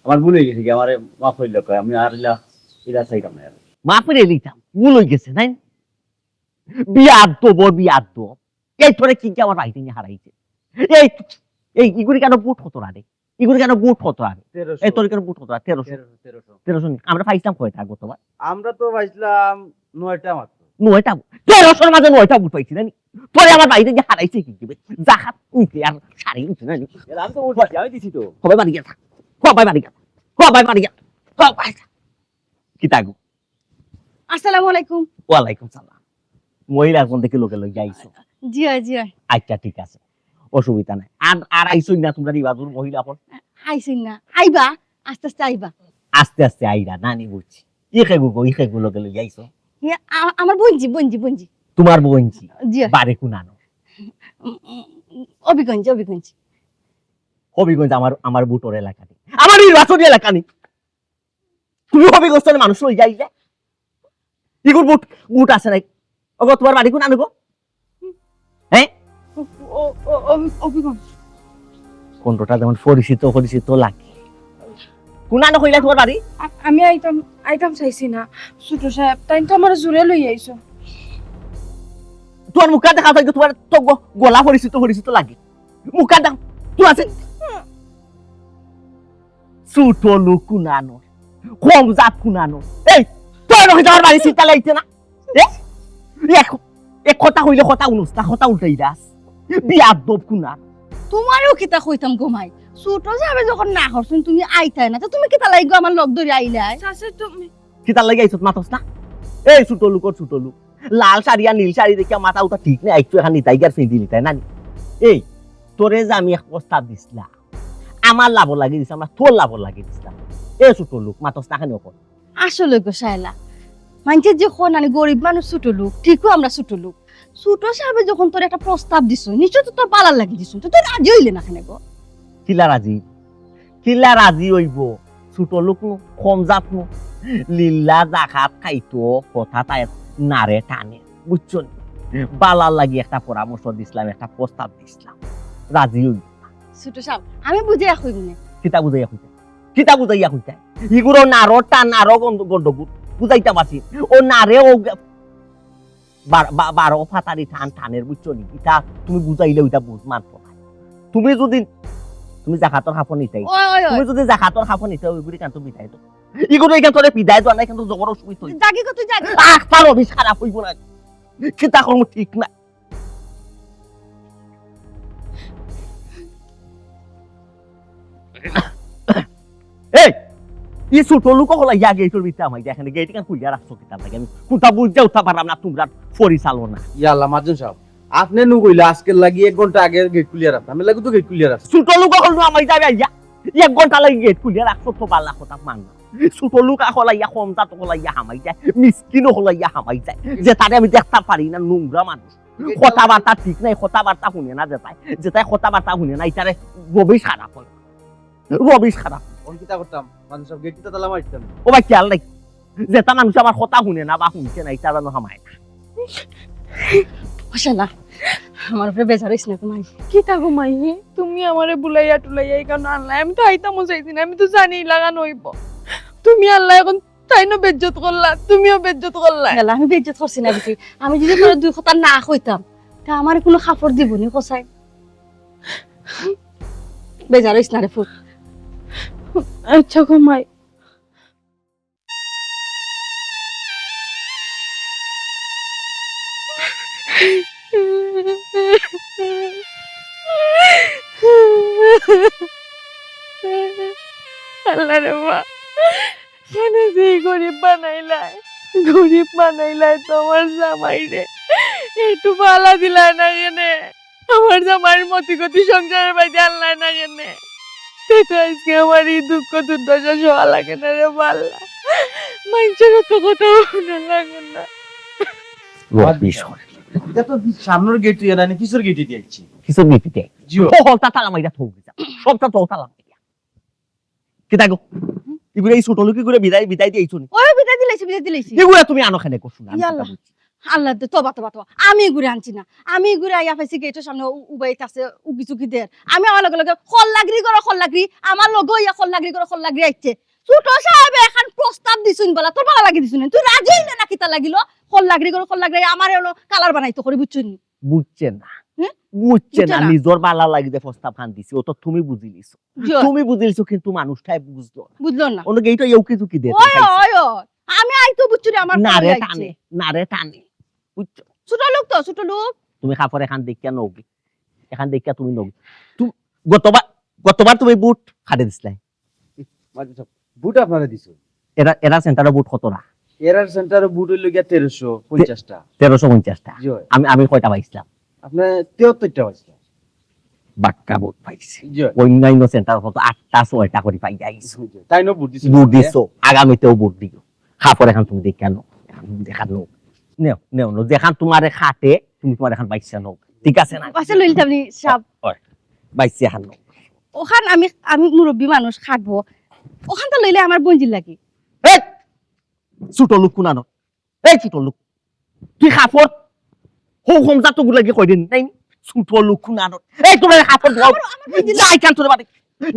আমার ভুল হয়ে গেছে কি আমার মাফ হইল আমি আর ইলা চাইতাম না আর। মা ফিরে লিতাম ভুল হয়ে গেছে নাই বিয়াদ তো বড় বিয়াদ তো এই তোরে কি আমার ভাই তিনি হারাইছে এই এই ইগুরি কেন বুট হতো না রে ইগুরি কেন বুট হতো না এই তোর কেন বুট হতো না 1300 আমরা পাইছিলাম কয়টা গতবার আমরা তো পাইছিলাম 9টা মাত্র 9টা 1300 মাঝে 9টা বুট পাইছি না তোরে আমার বাড়িতে যে হারাইছে কি দিবে জাহাত উঠে আর শাড়ি উঠে না আমি তো উঠছি আমি দিছি তো সবাই বাড়ি গেছে সবাই বাড়ি গেছে সবাই বাড়ি গেছে সবাই কি তাগু আসসালামু আলাইকুম। ওয়ালাইকুম সালাম মহিলা কোন থেকে লোকে লই যাইছো জি হয় জি হয়। আচ্ছা ঠিক আছে অসুবিধা নাই আর আর আইছই না তোমরা রিবাজুর মহিলা কোন আইসিন না আইবা আস্তে আস্তে আইবা। আস্তে আস্তে আইরা নানি বুঝছি ইখে গু লোকে লই যাইছো আমার বঞ্জি বঞ্জি বঞ্জি। তোমার বোনজি জি হয়। বারে কুনানো অভিগঞ্জ অভিগঞ্জ। হবিগঞ্জ আমার বুটোর এলাকা নেই আমার নির্বাচনী এলাকা নেই তুমি হবিগঞ্জের মানুষ লই যাইলে ইগুর বুট বুট আছে নাই ওগো তোমার বাড়ি কুনানো গো হ্যাঁ অভিগঞ্জ কোনটা যেমন পরিচিত লাগে কুনানো কইলা তোমার বাড়ি আমি আইতাম চাইছি না ছোট সাহেব তাই তো আমার জোরে লই আইছো। তোমার মুখা দেখা যায় তোমার তো গলা পরিচিত লাগে মুখা দেখ তুই আছে ছোট লোক কুনানো কম জাত কুনানো এই তোর নয় তোমার বাড়ি চিন্তা লাগছে না এক কথা হইলে কথা উনুস্তা কথা উল্টাই দাস বিয়ার দব কুনা তোমারও কিতা কইতাম গোমাই ছোট যাবে যখন না হরছুন তুমি আইতাই না তো তুমি কিতা লাগো আমার লগ ধরে আইলাই। চাচা তুমি কিতার লাগে আইছত মাতস না এই ছোট লোক লাল শাড়ি আর নীল শাড়ি দেখে মাথা উঠা ঠিক নেই একটু এখান নিতাই আর ফেঁদি নিতাই না এই তোরে যে আমি এক প্রস্তাব দিছিলাম আমার লাভ লাগিয়ে দিছিলাম না তোর লাভ লাগিয়ে দিছিলাম এই ছোট লোক মাতস না খানি অকল আসলে গো শায়লা মানুষের যে নানি গরিব মানুষ ছোট লোক ঠিকও আমরা ছোট লোক ছোট সাহেব যখন তোর একটা প্রস্তাব দিছ নিশ্চয় তো তোর পালার লাগি দিছ তো তোর রাজি হইলে না কেন গো। কিলা রাজি হইব ছোট লোক নো কম জাত নো লীলা জাকাত খাইতো কথা তাই নারে টানে বুঝছো বালার লাগি একটা পরামর্শ দিছিলাম একটা প্রস্তাব দিছিলাম রাজি হইব ছোট সাহেব আমি বুঝে রাখইব না কিতা বুঝাইয়া কইতা ইগুলো নারো টান নারো গন্ডগুট বুঝাইতা পারছি ও নারে ও বারো ফাতারি টানের বুঝছো নি ইটা তুমি বুঝাইলে ওইটা বুঝ মানতো না তুমি জাকাতর খাফন নিতাই তুমি যদি জাকাতর খাফন নিতে ওইগুলি কেন তুমি বিদায় তো ইগুলো এখান তোরে বিদায় তো নাই কিন্তু জবর অসুবিধা হইছে জাগি কত জাগি তার অফিস খারাপ হইব না কিতা কর্ম ঠিক না এই ই ছোট লোক হলা ইয়া গেটর ভিতরে আমায় দেখেন গেট কেন খুইয়া রাখছো কিতা লাগে আমি কোনটা বুঝতে উঠা পারলাম না তোমরা পরিচালনা ইয়াল্লা মাজন সাহেব আপনি নু কইলা আজকে লাগি 1 ঘন্টা আগে গেট খুলিয়া রাখতাম আমি লাগি তো গেট খুলিয়া রাখছি ছোট লোক হল আমায় যাবে ইয়া 1 ঘন্টা লাগে গেট খুইয়া রাখছো তো বালা কথা মান না ছোট লোক হলা ইয়া কমজা তো হলা ইয়া হামাই যায় মিসকিন হলা ইয়া হামাই যায় যে তারে আমি দেখতে পারি না নোংরা মানুষ কথাবার্তা ঠিক নাই কথাবার্তা শুনে না যেটাই কথাবার্তা শুনে না এটারে রবিশ খারাপ হয় রবিশ খারাপ কোন কিতা করতাম মাজন সাহেব গেটটা তালা মারতাম ও ভাই খেয়াল নাই যেটা মানুষ আমার কথা শুনে না বা শুনছে না এটা যেন হামায় না ও শালা আমার উপরে বেজার হইছ না তোমাই কি থাকো মাইয়ে তুমি আমারে বুলাইয়া টুলাইয়া এই কারণে আনলাই আমি তো আইতামও চাইছি না আমি তো জানি লাগানো হইব তুমি আল্লাহ এখন তাই না বেজ্জত করলা তুমিও বেজ্জত করলা শালা আমি বেজ্জত করছি না বিটি আমি যদি তোর দুই কথা না কইতাম তা আমার কোনো খাফর দিবনি কোসাই বেজার হইছ না রে ফুল আচ্ছা ঘুমাই আল্লাহ রে মা কেন যে গরিব বানাইলাই তোমার জামাই রে একটু পালা দিলাই না কেনে আমার জামাইয়ের মতি গতি সংসারের বাইরে আল্লাহ না কেনে সেটা আজকে আমার এই দুঃখ দুর্দশা সওয়া লাগে না রে পাল্লা মানুষের তো কথা শুনে লাগে না রবিশ এটা তো সামনের গেট তুই না পিছর গেটে দিয়েছি কিছু নিতে জিও হলতা তালা মাইরা থৌ গেছে সবটা তো তালা মাইরা কিতা গো ইগুলো এই ছোট লোক ইগুলো বিদায় দিয়েছো নি ওই বিদায় দিলাইছি এগুলো তুমি আনো খানে করছো না ইয়াল্লা। আল্লাহ দে তোবা আমি ঘুরে আনছি না আমি ঘুরে আইয়া পাইছি গেটের সামনে উবাইত আছে উকি চুকি দের আমি আমার লগে লগে খল্লাগরি আমার লগে ইয়া খল্লাগরি আইছে ছোট সাহেব এখন প্রস্তাব দিছুন বলা তোর ভালো লাগি দিছুন তুই রাজি হইলে না কিতা লাগিল খল্লাগরি আমার হলো কালার বানাইতো করে বুঝছুন বুঝছে না হ্যাঁ? বুঝছে না বুঝছে না। নিজর বালা লাগিতে প্রস্তাব খান দিছি ও তো তুমি বুঝিলিছো কিন্তু মানুষটাই বুঝলো না বুঝলো না অন্য গেইটো ইউকি চুকি দে ওই ওই ওই, আমি আইতো বুঝছুরি আমার নারে খবর টানে আইছে। নারে টানে বুঝছো ছোট লোক তো ছোট লোক তুমি কাপড় এখান দেখিয়া নগি এখান দেখিয়া তুমি নগি তুমি গতবার তুমি বুট খাটে দিছিলাই মাঝে সাহেব বুট আপনারা দিছো এরা সেন্টারে বুট কতটা এরার সেন্টারে বুট হইল গিয়া 1350টা 1350টা জি হয়। আমি কয়টা পাইছিলাম আপনার 73টা পাইছে বাক্কা বুট পাইছি জি হয়। অন্যান্য সেন্টার কত 8টা 6টা করে পাই যাইছো তাই না বুট দিছো বুট দিছো আগামীতেও বুট দিও কাপড় এখন তুমি দেখিয়া নো দেখান নো নেও নেও নো দেখান তোমারে খাটে তুমি তোমার এখন বাইসা নো ঠিক আছে না আচ্ছা লইলে আপনি সাপ বাইসা এখন নো ওখান আমি আমি মুরব্বী মানুষ খাটবো ওখান তো লইলে আমার বঞ্জিল লাগে এই ছোট লোক কোনানো এই ছোট লোক তুই কাপড় হোম যা তো গুলাকে কই দিন নাই ছোট লোক কোনানো এই তোমার কাপড় দাও যাই কান তোর বাড়ি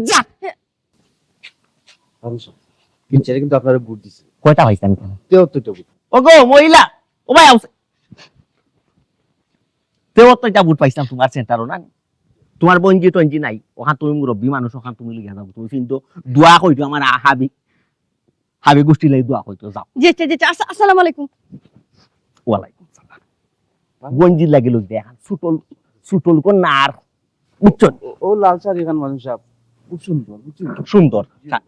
যা কিনছে কিন্তু আপনারা বুট দিছে কয়টা পাইছ আমি 73টা বুট ওগো মহিলা ও ভাই আউছে তেও তো এটা বুট পাইছাম তোমার সেন্টারও না তোমার বঞ্জি টঞ্জি নাই ওখান তুমি মুরব্বী মানুষ ওখান তুমি লিখা যাও তুমি কিন্তু দোয়া কইতো আমার হাবি গোষ্ঠী লাই দোয়া কইতো যাও যেতে যেতে আসসালামু আলাইকুম ওয়ালাইকুম সালাম গঞ্জি লাগি লোক দেখান সুটল কোন নার বুঝছেন ও লাল শাড়ি খান মানুষ সাহেব খুব সুন্দর বুঝছেন সুন্দর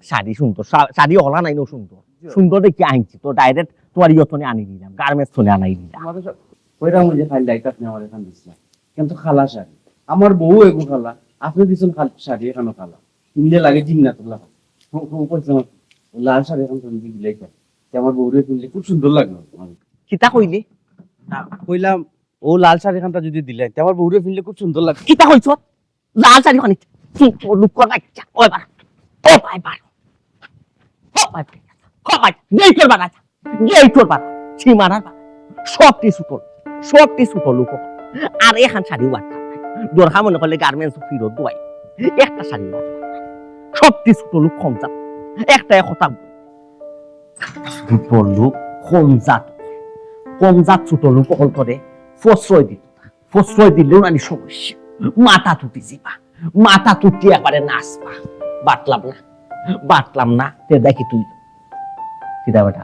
শাড়ি সুন্দর শাড়ি হলা নাই নো সুন্দর সুন্দর দেখি আনছি তো ডাইরেক্ট তোমার ইয়তনে আনি দিলাম গার্মেন্টস থনে আনাই দিলাম মানুষ সাহেব কইরা মুজে খালি লাইট আপনি আমার এখান দিছিলেন কিন্তু খালা শাড়ি আমার বউ এগো খালা আপনি দিছেন খালি শাড়ি এখানে খালা কিনলে লাগে জিন্নাতুল্লাহ কইছেন লাল শাড়ি এখন তুমি দিলে আমার বউরে কিনলে খুব সুন্দর লাগলো কিতা কইলে কইলাম ও লাল শাড়ি খানটা যদি দিলে আমার বউরে কিনলে খুব সুন্দর লাগলো কিতা কইছ লাল শাড়ি খানি লুক কর বাচ্চা ওই বার ও ভাই বার ও ভাই ও ভাই গেই তোর বাড়া গেই তোর বাড়া সীমানার বাড়া সবটি সুটল লোক আর এখান শাড়ি বাড়তাম দরকার মনে করলে গার্মেন্টস ফিরত দোয়াই একটা শাড়ি সবটি সুটল লোক কম যাত একটাই কথা সুটল লোক কম জাত সুটল লোক অকল করে ফসরয় দিলেও নানি সমস্যা মাথা তুটি যাবা মাথা তুটি একবারে নাচবা বাটলাম না তে দেখি তুই কিতা বেটা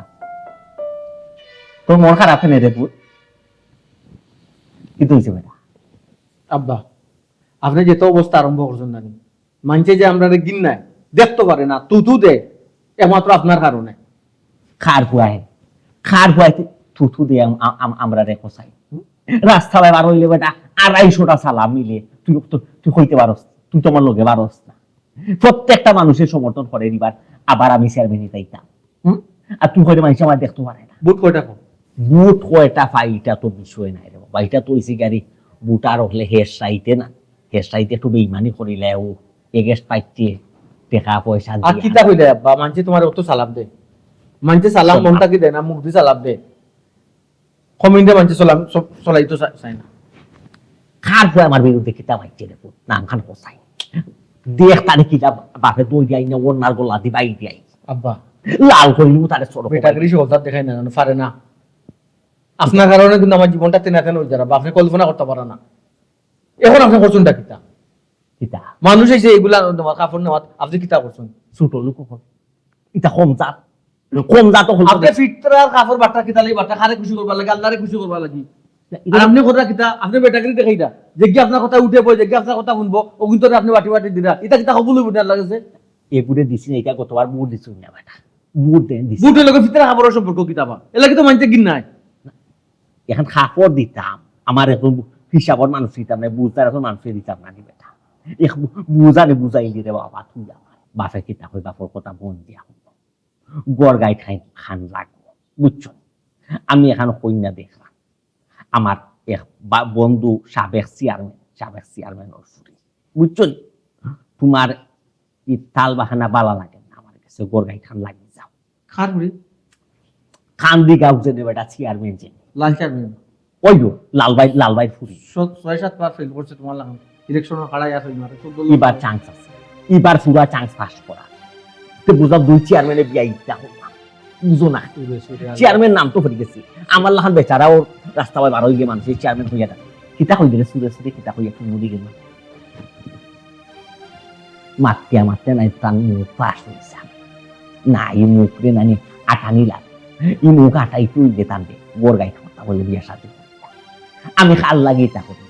তোর মন খারাপ নেই রে পুত কি তুইছে বেটা আব্বা আপনি যেত অবস্থা আরম্ভ করছেন নানি মানছে যে আমরা গিন নাই দেখতে পারে না তু দে একমাত্র আপনার কারণে খার ভুয়াই থুথু দিয়ে আমরা রেখো চাই রাস্তায় বার হইলে বেটা 250টা সালাম মিলে তুই হইতে পারস তুই তোমার লগে পারস না প্রত্যেকটা মানুষের সমর্থন করে দিবার আবার আমি চেয়ারম্যানই চাইতাম আর তুই হয়তো মানুষ আমার দেখতে পারে না বুট কয়টা কম বুট কয়টা পাই এটা তো বিষয় নাই রে বাবা এটা তো হইছে গাড়ি বুট আর হলে হের সাইতে না হের সাইতে একটু বেইমানি করিলে ও এগেস্ট পাইতে টাকা পয়সা আর দিয়া। কিতা কইলে আব্বা মানছে তোমার অত সালাম দে মানছে সালাম মনটা কি দেয় না মুখ দিয়ে সালাম দে কমিন্দে মানছে সালাম চলাই তো চাই না খার পরে আমার বিরুদ্ধে কিতাব আইছে রে পুত নাম খান কোসাই দেখ তারে কিতাব বাপে দই যাই না ওনার গোলা দি বাই যাই আব্বা লাল কইলু তারে সরো বেটাগিরি সহজাত দেখাই না পারে না আপনার কারণে কিন্তু আমার জীবনটা তেনা তেন হয়ে যাবে আপনি কল্পনা করতে পারে না এখন আপনি করছেন কিতা কিতা মানুষ এসে এগুলা নেওয়া কাপড় নেওয়া আপনি কিতা করছেন ছোট লোক এটা কম জাত হল আপনি ফিটরার কাপড় বাটা কিতা লাগি বাটা খারে খুশি করবার লাগে আল্লাহরে খুশি করবার লাগি আর আপনি কথা কিতা আপনি বেটাগিরি দেখাইতা যে কি আপনার কথা উঠে বই যে কি আপনার কথা শুনবো ও কিন্তু আপনি বাটি দিরা এটা কিতা কবুল হইব না লাগছে এগুড়ে দিছি না এটা কতবার বুট দিছি না বেটা বুট দেন দিছি বুটের লগে ফিটরা কাপড়ের সম্পর্ক কিতাবা এলা কিন্তু মানতে গিন নাই এখন কাপড় দিতাম আমার এখন হিসাবর মানুষ দিতাম না বুঝার এখন মানুষের দিতাম না বেটা বুঝাই দিতে বাবা তুই আমার বাপে কিতা কই বাপর কথা মন দিয়া গড় গাই খান লাগবো বুঝছো আমি এখন কন্যা দেখলাম আমার এক বন্ধু সাবেক চেয়ারম্যান বুঝছো তোমার ই তাল বাহানা বালা লাগে না আমার কাছে গড় গাই খান লাগি যাও খার বুড়ি খান দি গাও যে বেটা চেয়ারম্যান যে লাল চেয়ারম্যান ওই লালবাই ফুরি 6-7 বার ফেল করছে তোমার লাগান ইলেকশনের খাড়াই আছে এবার চান্স আছে এবার পুরা চান্স পাস করা তো বুঝা দুই চেয়ারম্যানে বিয়া ইচ্ছা হোক না বুঝো না চেয়ারম্যান নাম তো হয়ে গেছে আমার লাহান বেচারা ওর রাস্তা বাই বারো গিয়ে মানুষের চেয়ারম্যান হইয়া থাকে কিতা হয়ে গেলে সুরে কিতা হইয়া একটু নদী গেল মারতে নাই তার মুখ পাশ হয়েছে না এই মুখ রে নানি আটানি লাগে এই মুখ আটাই তুই যেতাম দে গোর গাই কথা বলে বিয়া সাথে আমি খাল লাগিয়ে তা করি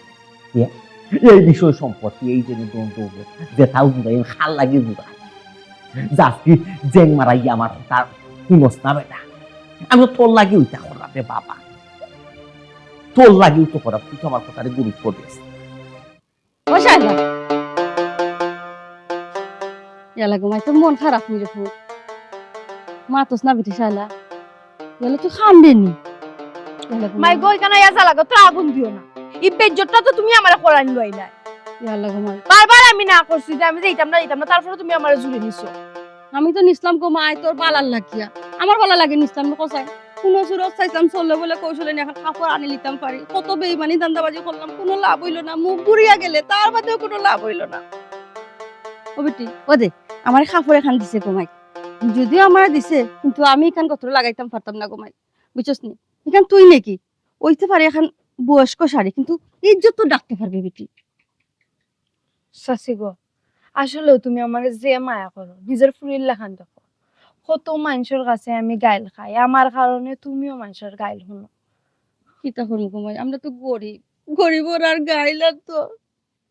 এই বিষয় সম্পত্তি এই জন্য দ্বন্দ্ব হবো যে তাও বুঝাই খাল লাগিয়ে বুঝাই যাচ্ছি জেং মারাই আমার তার শুনস না বেটা আমি তো তোর লাগি ওইটা করাতে বাবা তোর লাগি তো করা তুই তো আমার কথারে গুরুত্ব দিস ও শালা ইয়ালা ঘুমাই তোর মন খারাপ নি রে ফুল মাতস না বেটি শালা ইয়ালা তুই খান্দেনি মাই গো এখানে ইয়া জ্বালা তো আগুন দিও না এই বেজ্জতটা তো তুমি আমারে করানি লইলা ইয়ালা ঘুমাই বারবার আমি না করছি যে আমি যাইতাম না তারপরে তুমি আমারে জুড়ে নিছো আমি তো নিসলাম ঘুমাই তোর বালার লাগিয়া আমার বালা লাগে নিসলাম কোসাই কোনো সুরত চাইতাম চললে বলে কৌশলে নিয়ে এখন কাপড় আনি লিতাম পারি কত বেইমানি দান্দাবাজি করলাম কোনো লাভ হইলো না মুখ বুড়িয়া গেলে তার বাদেও কোনো লাভ হইলো না ও বেটি ও দে আমার কাপড় এখান দিছে ঘুমাই যদিও আমার দিছে কিন্তু আমি এখান কত লাগাইতাম পারতাম না ঘুমাই বুঝছস নি এখান তুই নাকি ওইতে পারে এখন বয়স্ক শাড়ি কিন্তু ইজ্জত তো ডাকতে পারবে বেটি শাসি গো আসলে তুমি আমারে যে মায়া করো নিজের ফুরির লেখান দেখো কত মানুষের কাছে আমি গাইল খাই আমার কারণে তুমিও মানুষের গাইল শুনো কিতা করবো ঘুমাই আমরা তো গরিব গরিবর আর গাইলার তো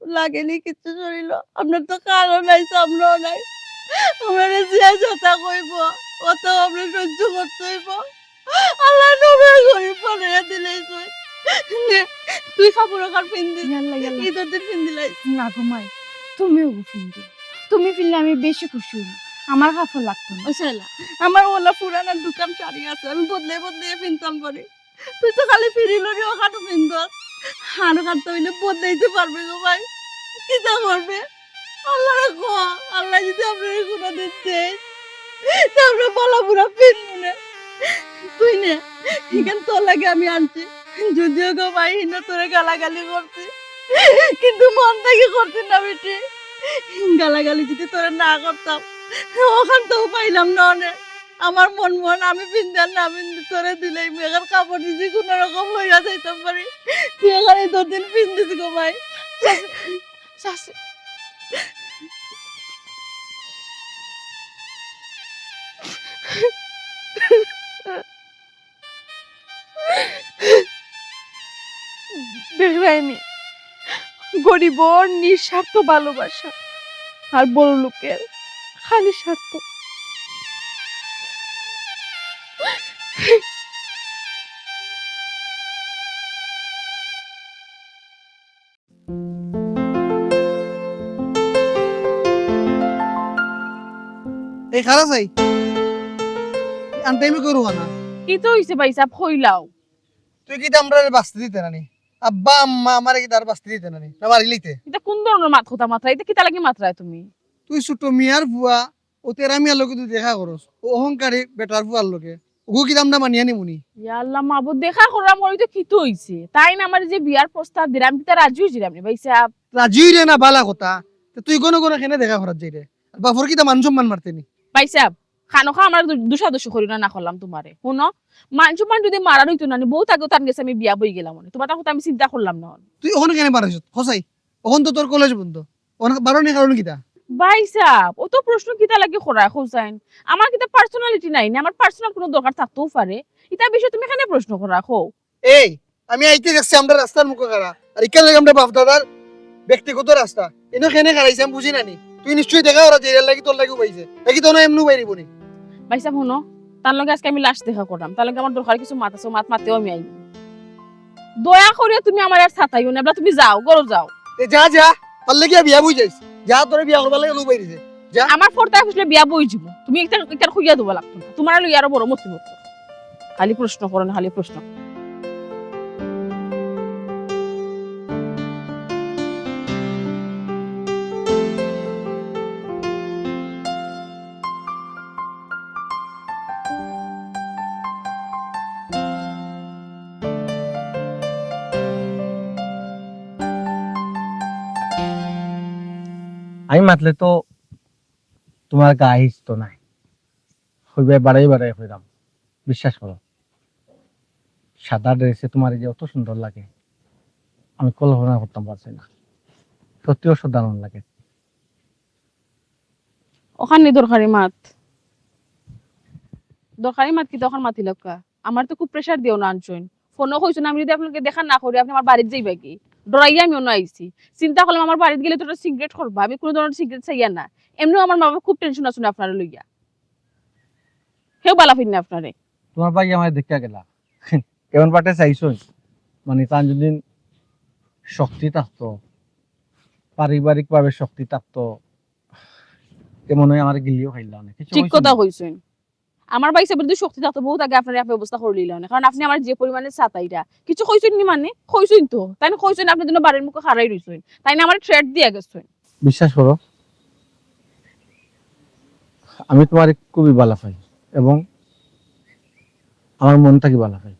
লাগেনি কিছু শরীর আপনার তো কারো নাই সামনেও নাই আমরা যে যথা কইব অত আমরা সহ্য করতে হইব আল্লাহ নবে গরিব বানাইয়া দিলেই তুই খাবো কার পিন্দি ইয়াল্লা ইয়াল্লা ঈদের দিন পিন্দিলাই না ঘুমাই তুমিও গুফিন দিও তুমি ফিরলে আমি বেশি খুশি হই আমার কাপড় লাগতো না ওইসাইলা আমার ওলা পুরানা দোকান শাড়ি আছে আমি বদলে বদলে পিনতাম পারি তুই তো খালি ফিরিল রে ওখানে পিনত হাড় কাটতে হইলে বদলাইতে পারবে গো ভাই কি যা করবে আল্লাহ রাখো আল্লাহ যদি আপনার কোনো দিন দেয় আমরা বলা বুড়া পিনবো না তুই নে এখান তোর লাগে আমি আনছি যদিও গো ভাই হিনা তোরে গালাগালি করছি কিন্তু মন থেকে করছি না বেটি গালাগালি যদি তোরে না করতাম ওখান তো পাইলাম না অনেক আমার মন আমি পিন্দার না পিন্দি তোরে দিলেই মেঘার কাপড় দিছি কোন রকম লইয়া যাইতাম পারি তুই এখানে তোর দিন পিন্দিছি গো ভাই শাসি বেআইনি গরিবর নিঃস্বার্থ ভালোবাসা আর বড় লোকের খালি স্বার্থ এই খারাপ চাই আনটাইমে করবো না কি তো হইছে ভাই সাহেব কইলাও তুই কি আমরা বাঁচতে দিতে নানি আব্বা আম্মা আমারে কি তার বাঁচতে দিতে নানি না বাড়ি লিতে এটা কোন ধরনের মাত কথা মাত্রা এটা কিতা লাগি মাত্রায় তুমি তুই ছোট মিয়ার ভুয়া ও তেরা মিয়ার লোকে তুই দেখা করস ও অহংকারী বেটার ভুয়ার লোকে ওগু কি দামটা মানিয়া নিমুনি ইয়া আল্লাহ মাবুদ দেখা করলাম ওই তো কি তো হইছে তাই না আমার যে বিয়ার প্রস্তাব দিলাম কি তার রাজি হইছিলাম রে ভাই সাহেব রাজি রে না বালা কথা তা তুই কোনো কোনো খেনে দেখা করার যাই রে আর বাপর কি তা মান সম্মান মারতেনি ভাই সাহেব খানো খা আমার দুসাদস্য করি না করলাম তোমারে শুনো মান যদি মারা হইতো না বহুত আগে তার গেছে আমি বিয়া বই গেলাম তোমার কথা আমি চিন্তা করলাম না তুই ওখানে কেন পারিস খসাই ওখান তো তোর কলেজ বন্ধ ওখানে বারণি কারণ কিতা ভাই সাহেব ও তো প্রশ্ন কিতা লাগে করা হোসাইন আমার কিতা পার্সোনালিটি নাই না আমার পার্সোনাল কোনো দরকার থাকতেও পারে এটা বিষয় তুমি এখানে প্রশ্ন করা খো এই আমি আইতে দেখছি আমরা রাস্তার মুখে খাড়া আর ইকার লাগে আমরা বাপ দাদার ব্যক্তিগত রাস্তা এনে কেনে খাড়াইছে আমি বুঝি নানি তুই নিশ্চয়ই দেখা ওরা যে লাগি তোর লাগি পাইছে দেখি তো না এমনি বাইরিব নি ভাই সাহেব শুনো তার লগে আজকে আমি লাশ দেখা করলাম তার লগে আমার দরকার কিছু মাত আছে মাত মাতেও আমি আইব দয়া করে তুমি আমার আর ছাতাইও না তুমি যাও গরো যাও এ যা যা তার লাগি বিয়া বুঝ যাইছ যা তোরে বিয়া করবার লাগে লু বাইরিছে আমার ফোরটা আসলে বিয়া বই যাব তুমি একটা খুইয়া দেবো লাগতো না তোমার লই আরো বড় মুসিবত খালি প্রশ্ন করো না খালি প্রশ্ন আমি মাতলে তো তোমার গায়ে তো নাই হইবে বাড়াই বাড়াই হইলাম বিশ্বাস করো সাদা ড্রেসে তোমার এই যে অত সুন্দর লাগে আমি কল্পনা করতাম পারছি না সত্যি অসাধারণ লাগে ওখানে দরকারি মাত কি তখন মাতি লক্কা আমার তো খুব প্রেসার দিও না আনছইন ফোনও কইছো না আমি যদি আপনাকে দেখা না করি আপনি আমার বাড়িতে যাইবা কি ডরাইয়া আমি অন্য আইছি চিন্তা করলাম আমার বাড়িতে গেলে তো সিগারেট করবো আমি কোনো ধরনের সিগারেট চাইয়া না এমনিও আমার মা বাবা খুব টেনশন আছে আপনার লইয়া কেউ বালা ফির না আপনারে তোমার ভাই আমার দেখা গেলা কেমন পাটে চাইছো মানে তার যদি শক্তি থাকতো পারিবারিক ভাবে শক্তি থাকতো কেমন হয় আমার গিলিও খাইলা অনেক কিছু ঠিক হইছে কথা না। কইছেন আমার ভাই সাহেবের যদি শক্তি থাকতো বহুত আগে আপনার ব্যবস্থা করে নিলাম না কারণ আপনি আমার যে পরিমাণে ছাতাইটা কিছু কইছেন নি মানে কইছেন তো তাই না কইছেন আপনি জন্য বাড়ির মুখে হারাই রইছেন তাই না আমার থ্রেট দিয়া গেছেন বিশ্বাস করো আমি তোমার খুবই ভালো পাই এবং আমার মন থেকে ভালো পাই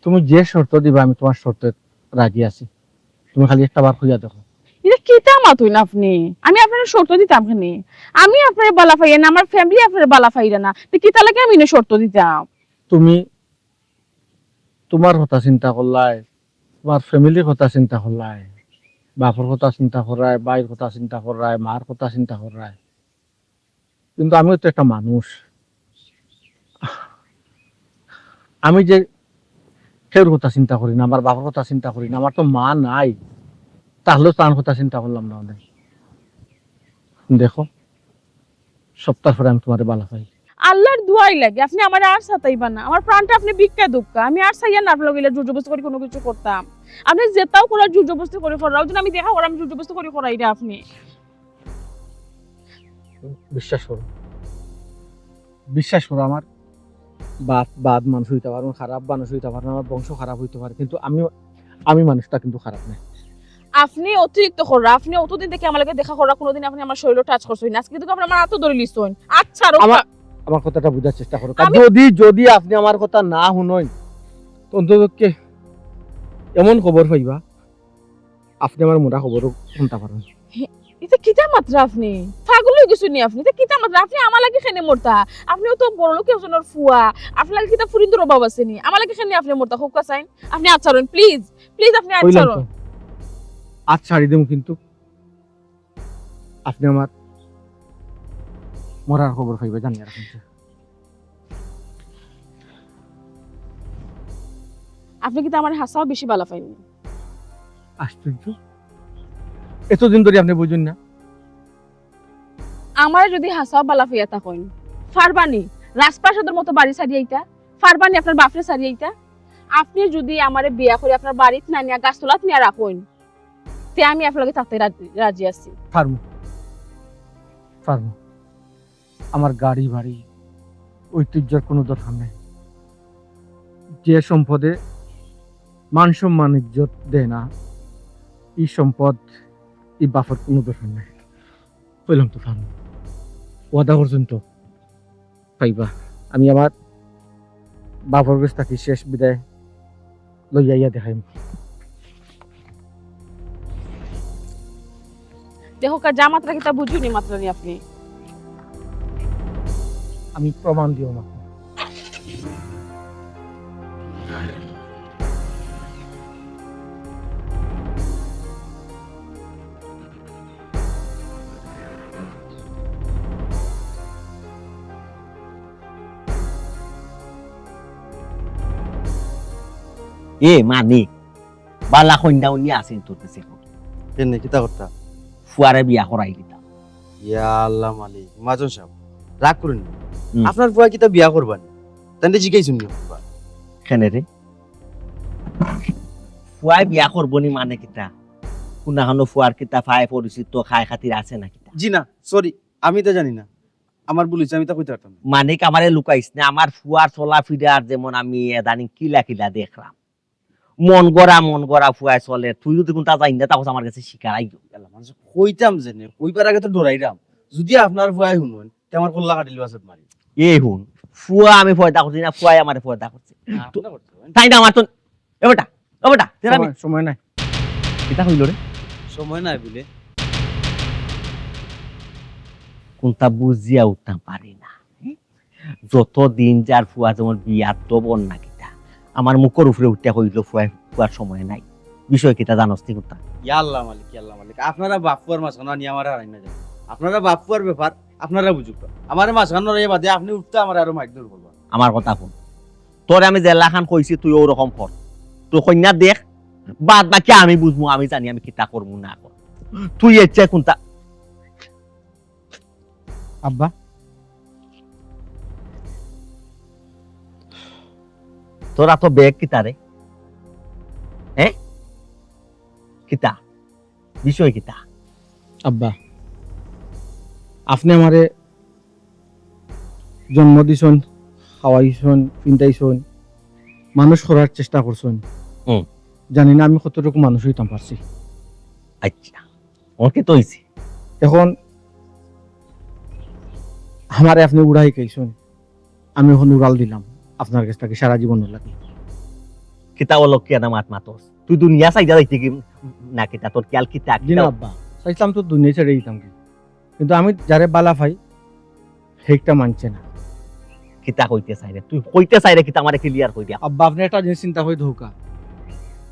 তুমি যে শর্ত দিবা আমি তোমার শর্তে রাজি আছি তুমি খালি একটা বার খুঁজা দেখো এটা কিতা মাতুই না আপনি আমি আপনার শর্ত দিতাম খানি আমি আপনার বালা পাইয়া না আমার ফ্যামিলি আপনার বালা পাইরা না তো কিতা লাগে আমি না শর্ত দিতাম তুমি তোমার কথা চিন্তা করলাই তোমার ফ্যামিলির কথা চিন্তা করলাই বাপর কথা চিন্তা করায় বাইর কথা চিন্তা করায় মার কথা চিন্তা করায় কিন্তু আমিও তো একটা মানুষ আমি যে কেউর কথা চিন্তা করি না আমার বাবার কথা চিন্তা করি না আমার তো মা নাই তাহলেও তার কথা চিন্তা করলাম না অনেক দেখো সপ্তাহ পরে আমি তোমার ভালো পাই আল্লাহর দুয়াই লাগে আপনি আমার আর ছাতাইবা না আমার প্রাণটা আপনি ভিক্ষা দুঃখা আমি আর চাইয়া না আপনার গেলে জোরজবস্তি করে কোনো কিছু করতাম আপনি যেটাও করার জোরজবস্তি করে করাও যদি আমি দেখা করাম জোরজবস্তি করে করাই রে আপনি বিশ্বাস করো আমার বাদ মানুষ হইতে পারে খারাপ মানুষ হইতে পারে আমার বংশ খারাপ হইতে পারে কিন্তু আমি মানুষটা কিন্তু খারাপ না আপনি অতিরিক্ত করা আপনি অতদিন থেকে আমার লাগে দেখা করা কোনোদিন আপনি আমার শরীর টাচ করছেন আজকে কিন্তু আপনি আমার হাতও ধরে লিছছেন আচ্ছা আমার কথাটা বোঝার চেষ্টা করো আমি- যদি আপনি আমার কথা না শুনেন তো অন্তত এমন খবর পাইবা আপনি আমার মোটা খবরও শুনতে পারেন এটা কিতা মাত্রা আপনি পাগল হয়ে গেছেন নি আপনি এটা কিতা মাত্রা আপনি আমার লাগে খেনে মরতা আপনিও তো বড় লোক একজনের ফুয়া আপনার লাগে কিতা ফুরিন্দর অভাব আছে নি আমার লাগে খেনে আপনি মরতা খুব কাছাইন আপনি আচরণ প্লিজ প্লিজ আপনি কইলাম আচরণ তো আজ ছাড়ি দেব কিন্তু আপনি আমার মরার খবর পাইবে জানিয়ে রাখুন আপনি কিন্তু আমার হাসাও বেশি ভালো পাইনি আশ্চর্য এতদিন ধরে আপনি বুঝুন না আমার যদি হাসাও বালা ফিয়া থাকেন ফারবানি রাজপ্রাসাদের মতো বাড়ি সারিয়াইতা ফারবানি আপনার বাপরে সারিয়াইতা আপনি যদি আমারে বিয়া করে আপনার বাড়িতে না নিয়া গাছতলাত নিয়া রাখুন তে আমি আপনার লগে থাকতে রাজি আছি ফার্মো আমার গাড়ি বাড়ি ঐতিহ্যের কোনো দরকার নেই যে সম্পদে মান সম্মান ইজ্জত দেয় না এই সম্পদ এই বাপের কোনো দরকার নেই বললাম তো ফার্মো ওয়াদা পর্যন্ত পাইবা আমি আমার বাপর বেশ থাকি শেষ বিদায় লইয়া দেখাইম দেখো যা মাত্রা কিতা বুঝুনি মাত্রা নি আপনি আমি প্রমাণ দিও না এ মানিক বালা কন্যাও নিয়ে আসেন তোর কাছে কেন কিতা করতা ফুয়ারে বিয়া করাই দিতাম ইয়া আল্লাহ মালিক মাজন সাহেব রাগ করুন না। হুম। আপনার বুয়া কিতা বিয়া করবান তান্তে জিজ্ঞাসা শুনি কেনে রে ফুয়াই বিয়া করবনি মানে কিতা কোনাখানো ফুয়ার কিতা ফাই পরিচিত খাই খাতির আছে না কিতা জি না সরি আমি তো জানি না আমার ভুল হয়েছে আমি তা কইতে পারতাম না। মানিক আমারে লুকাইস না আমার ফুয়ার চলা ফিরার যেমন আমি এদানি কিলা কিলা দেখলাম মন গড়া ফুয়াই চলে তুই যদি কোনটা যাই না তাহলে আমার কাছে শিকারাই আল্লাহ মানুষ কইতাম জেনে কইবার আগে তো ডরাইরাম যদি আপনার বুয়াই শুনুন তে আমার কল্লা কাটিল আছে মারি এ হুন ফুয়া আমি ফয়দা করছি না ফুয়াই আমার ফয়দা করছে আপনারা করতে পারেন। তাই না আমার তো এ বেটা তেরা সময় নাই এটা হইল রে সময় নাই বলে কোনটা বুঝিয়া উঠতে পারি না যত দিন যার ফুয়া যেমন বিয়ার তো বন না কিতা আমার মুখের উপরে উঠতে হইল ফুয়ার সময় নাই বিষয় কিতা জানস নি কোনটা ইয়া আল্লাহ মালিক আপনারা বাপুয়ার মাঝখানে নিয়ে আমার আর না যান আপনারা বাপুয়ার ব্যাপার আপনারা বুঝুক আমার মাঝখানে রয়ে বাদে আপনি উঠতে আমার আরো মাইক দূর করবেন আমার কথা শুন তোরে আমি জেলা খান কইছি তুই ওরকম কর তো কন্যা দেখ বাদ বাকি আমি বুঝবো, আমি জানি আমি কিতা করবো না করবো। তুই ইচ্ছে কোনটা আব্বা তোরা তো বেগ কিতা রে, হ্যাঁ কিতা বিষয় কিতা? আব্বা আপনি আমারে জন্ম দিছন, খাওয়াইছন, পিন্দাইছন, মানুষ করার চেষ্টা করছেন। হুম। জানি না আমি কতটুকু মানুষ হইতাম পারছি। আচ্ছা ওর কি তো হইছে? এখন আমারে আপনি উড়াই খাইছেন, আমি এখন উড়াল দিলাম আপনার কাছ থেকে সারা জীবন লাগে। কিতা বলো কেনা মাত মাতস? তুই দুনিয়া চাইজা যাইতে কি না কিতা? তোর খেয়াল কিতা? জি না আব্বা, চাইছিলাম তো দুনিয়া ছেড়ে দিতাম কি, কিন্তু আমি যারে বালা পাই সেইটা মানছে না। কিতা কইতে চাই রে? তুই কইতে চাই রে কিতা আমারে ক্লিয়ার কই দিয়া। আব্বা আপনি একটা জিনিস চিন্তা করে ধোকা,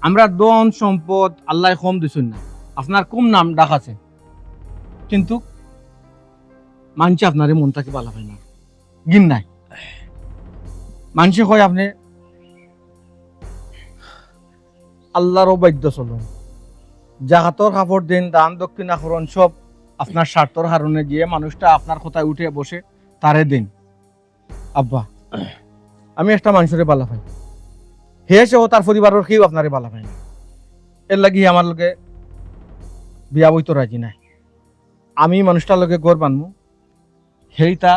আমরা ধন সম্পদ আল্লাহ কম দিছুন না, আপনার কম নাম ডাক আছে, কিন্তু মানছে আপনার মনটাকে বালা পায় না, গিন নাই। মানছে কয় আপনি আল্লাহর অবাধ্য চলুন, জাগাতর কাপড় দিন, দান দক্ষিণা করুন, সব আপনার স্বার্থর কারণে যে মানুষটা আপনার কথায় উঠে বসে তারে দিন। আব্বা আমি একটা মানুষের বালা পাই, হে সে তার পরিবারের কেউ আপনারে বালা পায় না, এর লাগি আমার লগে বিয়া বইতো রাজি নাই। আমি মানুষটার লগে গড় বানবো, সেইটা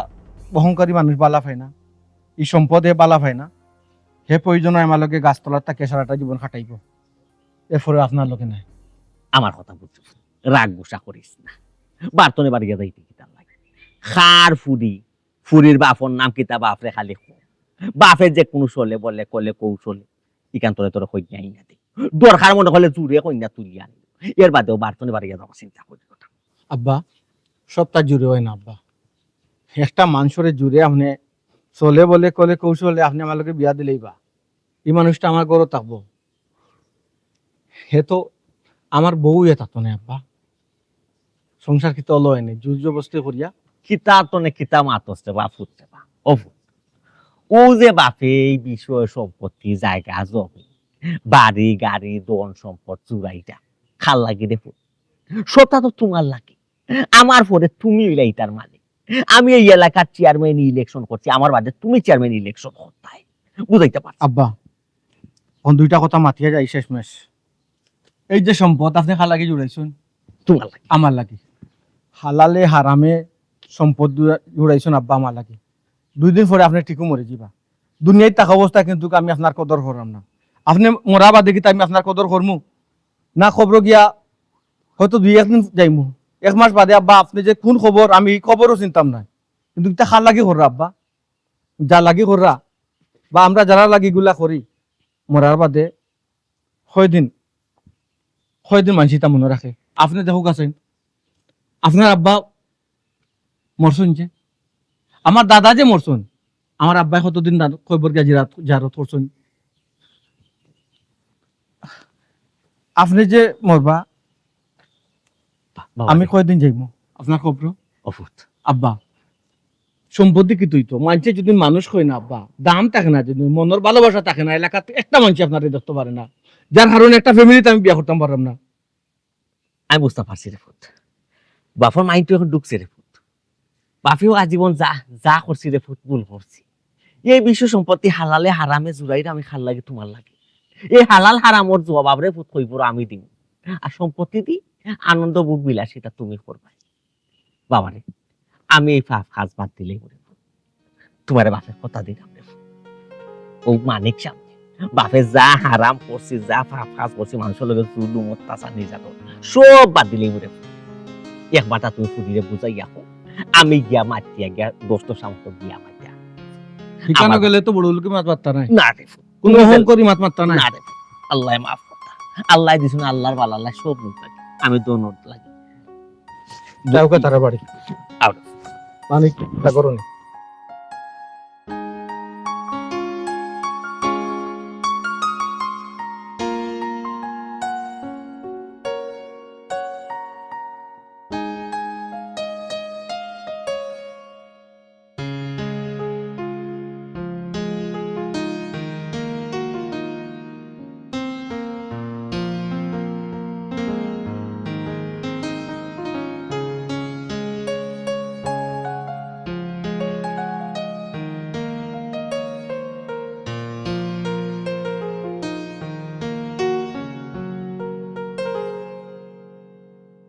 অহংকারী মানুষ বালা পায় না, এই সম্পদে বালা পায় না, হে প্রয়োজন আমার লগে গাছতলার তাকে সারাটা জীবন খাটাইব, এরপরে আপনার লগে নাই। আমার কথা বুঝছিস, রাগ গুসা করিস না। বার্তনে বাড়িয়া যাইতে কিতা লাগে? খার ফুরি, ফুরির বাপর নাম কিতা? বাপরে খালি বাপের যে কোনো চলে বলে কলে কৌশলে ইকান তোরে তোরে কই নাই না দে, দরকার মনে হলে জুড়ে কন্যা তুলি আনি, এর বাদেও বার্তনে বাড়িয়া যাওয়ার চিন্তা করি কথা। আব্বা সবটা জুড়ে হয় না আব্বা, একটা মানুষের জুড়ে আপনি চলে বলে কলে কৌশলে আপনি আমার লগে বিয়া দিলেই বা এই মানুষটা আমার গড় থাকবো, হে তো আমার বউ এ থাকতো না আব্বা, সংসার কি তল হয় না জুর জবস্তি করিয়া। কিতা তনে কিতা মাতসতে বা ফুটতে বা ও ফুট। ও যে বাপে এই বিষয় সম্পত্তি জায়গা জমি বাড়ি গাড়ি দন সম্পদ চুরাইটা খাল লাগি রে ফুট, সবটা তো তোমার লাগে। আমার পরে তুমি হইলে এইটার মালিক, আমি এই এলাকার চেয়ারম্যান ইলেকশন করছি, আমার বাদে তুমি চেয়ারম্যান ইলেকশন করতাই, বুঝাইতে পারছি? আব্বা এখন দুইটা কথা মাতিয়া যায় শেষমেশ, এই যে সম্পদ আপনি খালাকি জুড়াইছেন তোমার লাগে। আমার লাগে, হালালে হারামে সম্পদ জুড়াইছেন আব্বা আমার লাগে, 2 দিন পরে আপনি ঠিকও মরে যাবা। দুনিয়ায় টাকা অবস্থা কিন্তু আমি আপনার কদর করলাম না, আপনি মরা বাদে কি আমি আপনার কদর করমু না? খবর গিয়া হয়তো 2-1 দিন যাইমু, 1 মাস বাদে আব্বা আপনি যে কোন খবর আমি এই খবরও চিন্তাম না, কিন্তু এটা খাল লাগি কররা আব্বা, যা লাগি কররা বা আমরা যারা লাগি গুলা করি মরার বাদে কয়দিন মানসি তা মনে রাখে। আপনি দেখুক আছেন আপনার আব্বা মরছুন, যে আমার দাদা যে মরছুন, আমার আব্বাই কতদিন কয়বর গিয়া জিয়ারত করছেন। আপনি যে মরবা আমি কয়দিন যাইব আপনার খবর? অফুট আব্বা সম্পত্তি কি তুই তো মানছে যদি মানুষ কই না আব্বা, দাম থাকে না, যদি মনের ভালোবাসা থাকে না, এলাকাতে একটা মানুষ আপনার দেখতে পারে না, যার কারণে একটা ফ্যামিলিতে আমি বিয়া করতাম পারলাম না। আমি বুঝতে পারছি রে ফুট, বাপর মাইন্ডটা এখন ঢুকছে রে ফুট, বাপেও আজীবন যা যা করছি রে ফুট ভুল করছি। এই বিশ্ব সম্পত্তি হালালে হারামে জুড়াইরে আমি খাল লাগে তোমার লাগে, এই হালাল হারামর জবাব রে ফুট কইব আমি দিম, আর সম্পত্তি দি আনন্দ বুক বিলাসিতা তুমি করবা। বাবারে আমি এই কাজ বাদ দিলেই করে তোমার বাপের কথা দিলাম রে ফুট। ও মানিক সামনে বাপে যা হারাম করছি, যা কাজ করছি, মানুষের লোকের জুলুম অত্যাচার নির্যাতন সব বাদ দিলেই করে একবারটা তুমি ফুটিরে বুঝাই রাখো, আমি গিয়া মাতিয়া গিয়া দোস্ত সামর্থ্য গিয়া মাতিয়া। ঠিকানা গেলে তো বড় লোকে মাত মারতা নাই, না রে ফুট, কোনো অহংকারী মাত মারতা নাই। না রে ফুট, আল্লাহ মাফ করতা, আল্লাহ দিছুন, আল্লাহর ভালো, আল্লাহ সব লোক লাগে, আমি দোনোট লাগি। যাও কা তারা বাড়ি আউট মানিক তা করো নি।